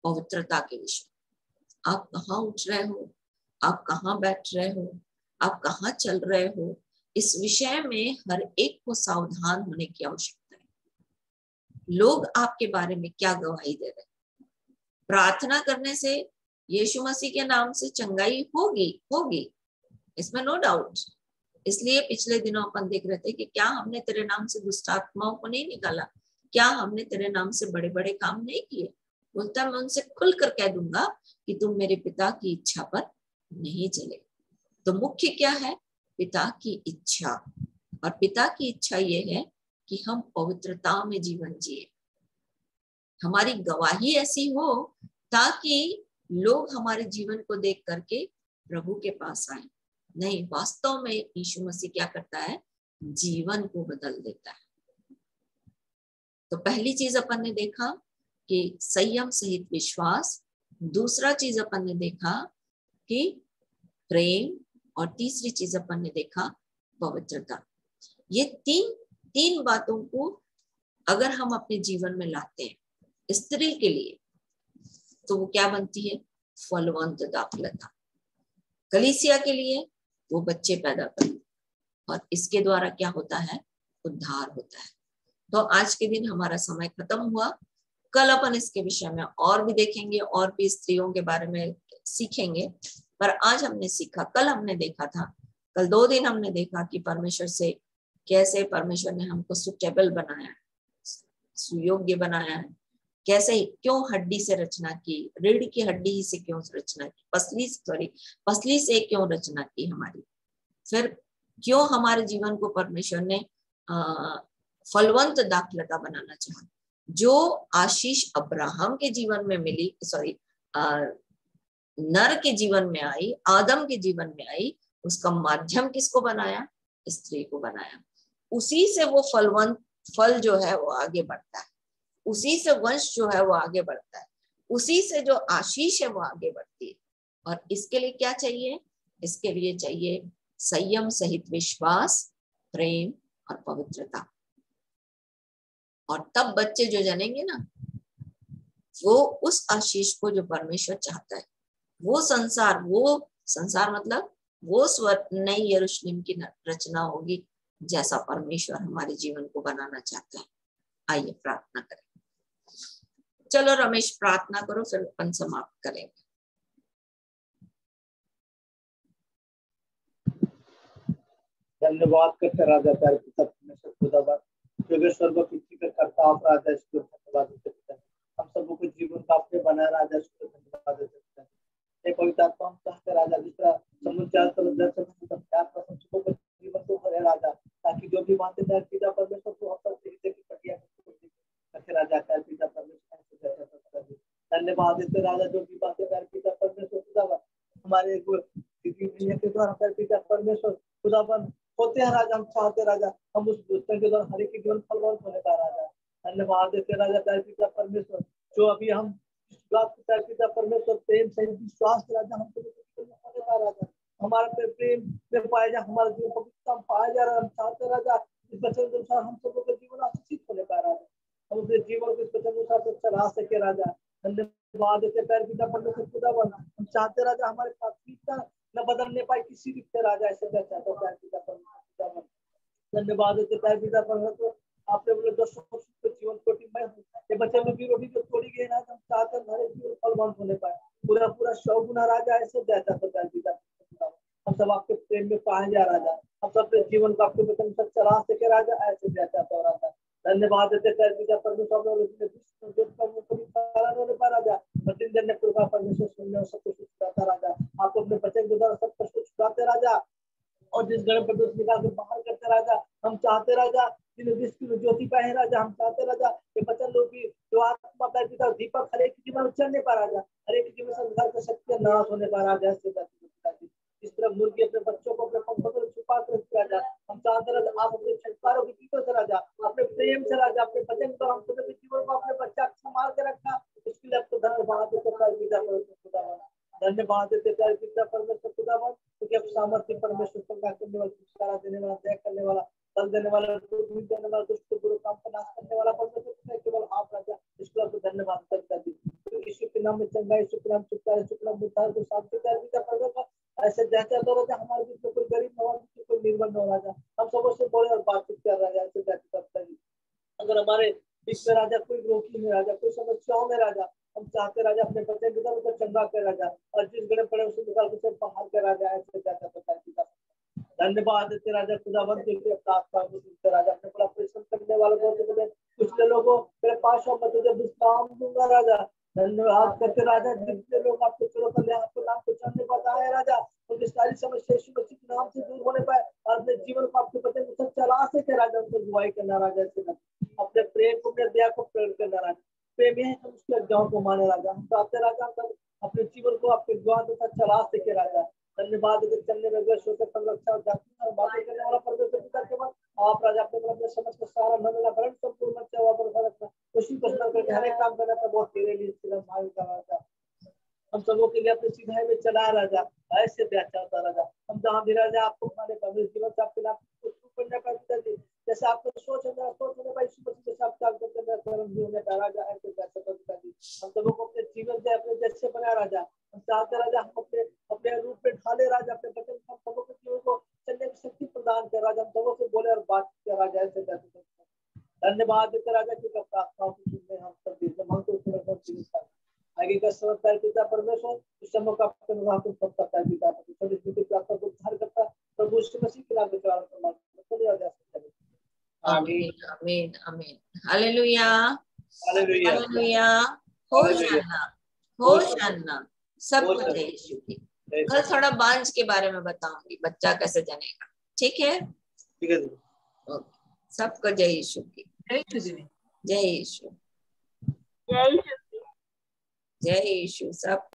पवित्रता के विषय। आप कहाँ उठ रहे हो, आप कहाँ बैठ रहे हो, आप कहाँ चल रहे हो, इस विषय में हर एक को सावधान होने की आवश्यकता है। लोग आपके बारे में क्या गवाही दे रहे हैं? प्रार्थना करने से यीशु मसीह के नाम से चंगाई होगी, इसमें नो डाउट। इसलिए पिछले दिनों अपन देख रहे थे कि क्या हमने तेरे नाम से दुष्ट आत्माओं को नहीं निकाला, क्या हमने तेरे नाम से बड़े बड़े काम नहीं किए। बोलता मैं उनसे खुलकर कह दूंगा कि तुम मेरे पिता की इच्छा पर नहीं चले। तो मुख्य क्या है? पिता की इच्छा। और पिता की इच्छा ये है कि हम पवित्रता में जीवन जिए, हमारी गवाही ऐसी हो ताकि लोग हमारे जीवन को देख करके प्रभु के पास आए। नहीं, वास्तव में यीशु मसीह क्या करता है? जीवन को बदल देता है। तो पहली चीज अपन ने देखा कि संयम सहित विश्वास, दूसरा चीज अपन ने देखा कि प्रेम, और तीसरी चीज अपन ने देखा पवित्रता। ये तीन बातों को अगर हम अपने जीवन में लाते हैं स्त्री के लिए, तो वो क्या बनती है? फलवंत दाखलता। कलीसिया के लिए वो बच्चे पैदा करती, और इसके द्वारा क्या होता है? उद्धार होता है। तो आज के दिन हमारा समय खत्म हुआ। कल अपन इसके विषय में और भी देखेंगे, और भी स्त्रियों के बारे में सीखेंगे। पर आज हमने सीखा, कल हमने देखा था, कल 2 दिन हमने देखा कि परमेश्वर से कैसे परमेश्वर ने हमको सुटेबल बनाया, सुयोग्य बनाया है। कैसे, क्यों हड्डी से रचना की, रीढ़ की हड्डी ही से क्यों रचना की, पसली से क्यों रचना की हमारी। फिर क्यों हमारे जीवन को परमेश्वर ने फलवंत दाखलता बनाना चाहा। जो आशीष अब्राहम के जीवन में मिली, नर के जीवन में आई, आदम के जीवन में आई, उसका माध्यम किसको बनाया? स्त्री को बनाया। उसी से वो फल जो है वो आगे बढ़ता है, उसी से वंश जो है वो आगे बढ़ता है, उसी से जो आशीष है वो आगे बढ़ती है। और इसके लिए क्या चाहिए? इसके लिए चाहिए संयम सहित विश्वास, प्रेम और पवित्रता। और तब बच्चे जो जनेंगे ना, वो उस आशीष को जो परमेश्वर चाहता है, वो संसार मतलब वो नई यरूशलेम की रचना होगी, जैसा परमेश्वर हमारे जीवन को बनाना चाहता है। आइए प्रार्थना करें। चलो रमेश प्रार्थना करो, फिर अपन समाप्त करेंगे। धन्यवाद करते राजा प्यारे पिता परमेश्वर खुदावन, जो स्वर्ग पृथ्वी का करता आप राजा, इसको धन्यवाद देते पिता। हम सबको को जीवन का आपने बनाया राजा, इसको धन्यवाद देते पिता। एक पवित्र आत्मा हम चाहते राजा, जिस तरह समुद्र चारों तरफ जल से प्यार का सबको को जीवन को भरे राजा, ताकि जो भी बातें प्यारे पिता परमेश्वर को हम सब देखते की पटिया करके राजा प्यारे पिता परमेश्वर। धन्यवाद देते राजा, जो भी बातें प्यारे पिता परमेश्वर खुदावन हमारे दीदी भैया के द्वारा प्यारे पिता परमेश्वर खुदावन होते हैं राजा। हम चाहते राजा हम उस पुस्तक के द्वारा हर एक जीवन फलवंत होने का राजा। धन्यवाद देते राजा प्यारे पिता परमेश्वर, जो अभी हम प्यारे पिता परमेश्वर प्रेम से विश्वास राजा हमको होने का राजा, हमारा प्रेम में पाया जा, हमारा जीवन पवित्रता पाया जा रहा। हम चाहते राजा इस वचन के अनुसार हम सबों का जीवन आशीषित होने का राजा, हम अपने जीवन को इस वचन के अनुसार चला सके राजा। धन्यवाद देते प्यारे पिता परमेश्वर खुदावन, हम चाहते राजा हमारे प्राथमिकता न बदलने पाए किसी भी राजा, ऐसे चाहता हूं प्यारे पिता परमेश्वर। धन्यवाद देते प्यारे पिता परमेश्वर, आपने बोले 10 वर्ष के जीवन कोटिमय ये बच्चे में भी रोटी जो तोड़ी गई ना, हम चाहते हैं हमारे जीवन फलवंत होने पाए पूरा 100 गुना राजा, ऐसे चाहता हूं प्यारे पिता। हम सब आपके प्रेम में पाए जा राजा, हम सब अपने जीवन को आपके वचन से चला सके राजा, ऐसे चाहता हूं राजा। धन्यवाद देते प्यारे पिता परमेश्वर, दिन ने कृपा परमेश्वर सुनने सब कुछ छुड़ाता राजा, आप अपने बचन के द्वारा सब कुछ छुड़ाते राजा, और जिस गण प्रदोष निकाल के बाहर करते राजा। हम चाहते राजा ज्योति पाए राजा, हम चाहते राजा ये बचन लोग भी जो आत्मा पिता दीपक हर एक जीवन में चलने पा राजा, हर एक जीवन संसार का शक्ति नाश होने पा राजा। इस तरह मुर्गी अपने बच्चों को अपने पंखों पर पात्र राजा। हम चाहते राजा आप अपने चमत्कारों के गीतों से राजा, अपने प्रेम से राजा, अपने वचन पर हम सभी के जीवन को अपने बच्चा संभाल के रखा, इसके लिए आपको धन्यवाद देते खुदावन, धन्यवाद देते परमेश्वर खुदावन, क्योंकि आप सामर्थ्य परमेश्वर संगार करने वाला, छुटकारा देने वाला, दया करने वाला, बल देने वाला, देने वाला, दुष्ट बुरे काम का नाश करने वाला परमेश्वर केवल आप राजा। इसके लिए आपको धन्यवाद करता दी। यीशु के नाम में चंगा, यीशु के नाम छुटकारा, यीशु के नाम उद्धार को शांति कर दिया परमेश्वर। ऐसे जैसे तो राजा हमारे बीच में कोई गरीब न हो, कोई निर्बल न हो राजा, हम सबों से बोले और बातचीत कर राजा, ऐसे जैसे करता है। अगर हमारे बीच में राजा कोई रोगी में राजा, कोई समस्याओं में राजा, हम चाहते राजा अपने बच्चे के उनको चंगा कर राजा, और जिस गड़े पड़े उसे निकाल के बाहर कर राजा, ऐसे जैसा पता। धन्यवाद देते राजा खुदावन के लिए प्रार्थना करते राजा, अपने बड़ा परिश्रम करने वालों को, कुछ लोगों मेरे पास मत तुझे विश्राम दूंगा राजा। धन्यवाद करते राजा, जितने लोग आपके चलो कर ले, आपको नाम को जानने बताए राजा, उनकी सारी समस्या यीशु मसीह के नाम से दूर होने पाए, और अपने जीवन को आपके बच्चे को चला सके राजा, उनको दुआई करना राजा, अपने प्रेम को, अपने दया को प्रकट करना राजा। प्रेम है हम उसके अज्ञाओं को माने राजा, हम चाहते राजा हम अपने जीवन को आपके द्वार के साथ चला सके राजा। धन्यवाद चलने में ग्रस्त होकर संरक्षा और जाति और बातें करने वाला परमेश्वर पिता के बाद आप राजा अपने समझ को सारा नंदना भरण संपूर्ण सेवा पर रखना, खुशी को स्मरण करके हर एक काम करना था बहुत तेरे लिए भाई का राजा। हम सबों के लिए अपनी सीधाई में चला राजा, ऐसे व्याख्या होता राजा। हम जहाँ भी राजा आपको हमारे परमेश्वर जीवन से आपके नाम करने का जैसे आपको सोच होने का यीशु मसीह के साथ काम करते हैं कर्म होने का राजा, ऐसे वैसे करता जी। हम सबों को अपने जीवन से अपने जैसे बनाया राजा, हम चाहते राजा हम अपने रूप में ढाले राजा, अपने बचन हम सबों के जीवन को चलने की शक्ति प्रदान कर राजा, हम सबों से बोले और बात कर राजा, ऐसे वैसे। धन्यवाद देते राजा की प्रार्थनाओं को सुनने हम सब देते आगे का समझता है पिता परमेश्वर, इस समय का अपना को सब करता है पिता परमेश्वर, इस विधि प्रार्थना को उद्धार करता प्रभु यीशु मसीह के नाम में प्रार्थना करते हैं। आमीन आमीन आमीन। Hallelujah hallelujah hallelujah. Hosanna hosanna. सब कुछ है यीशु की। कल थोड़ा बांझ के बारे में बताऊंगी, बच्चा कैसे जनेगा। ठीक है, ठीक है। सबको जय यीशु की। जय यीशु, जय यीशु, जय यीशु, जय यीशु। सब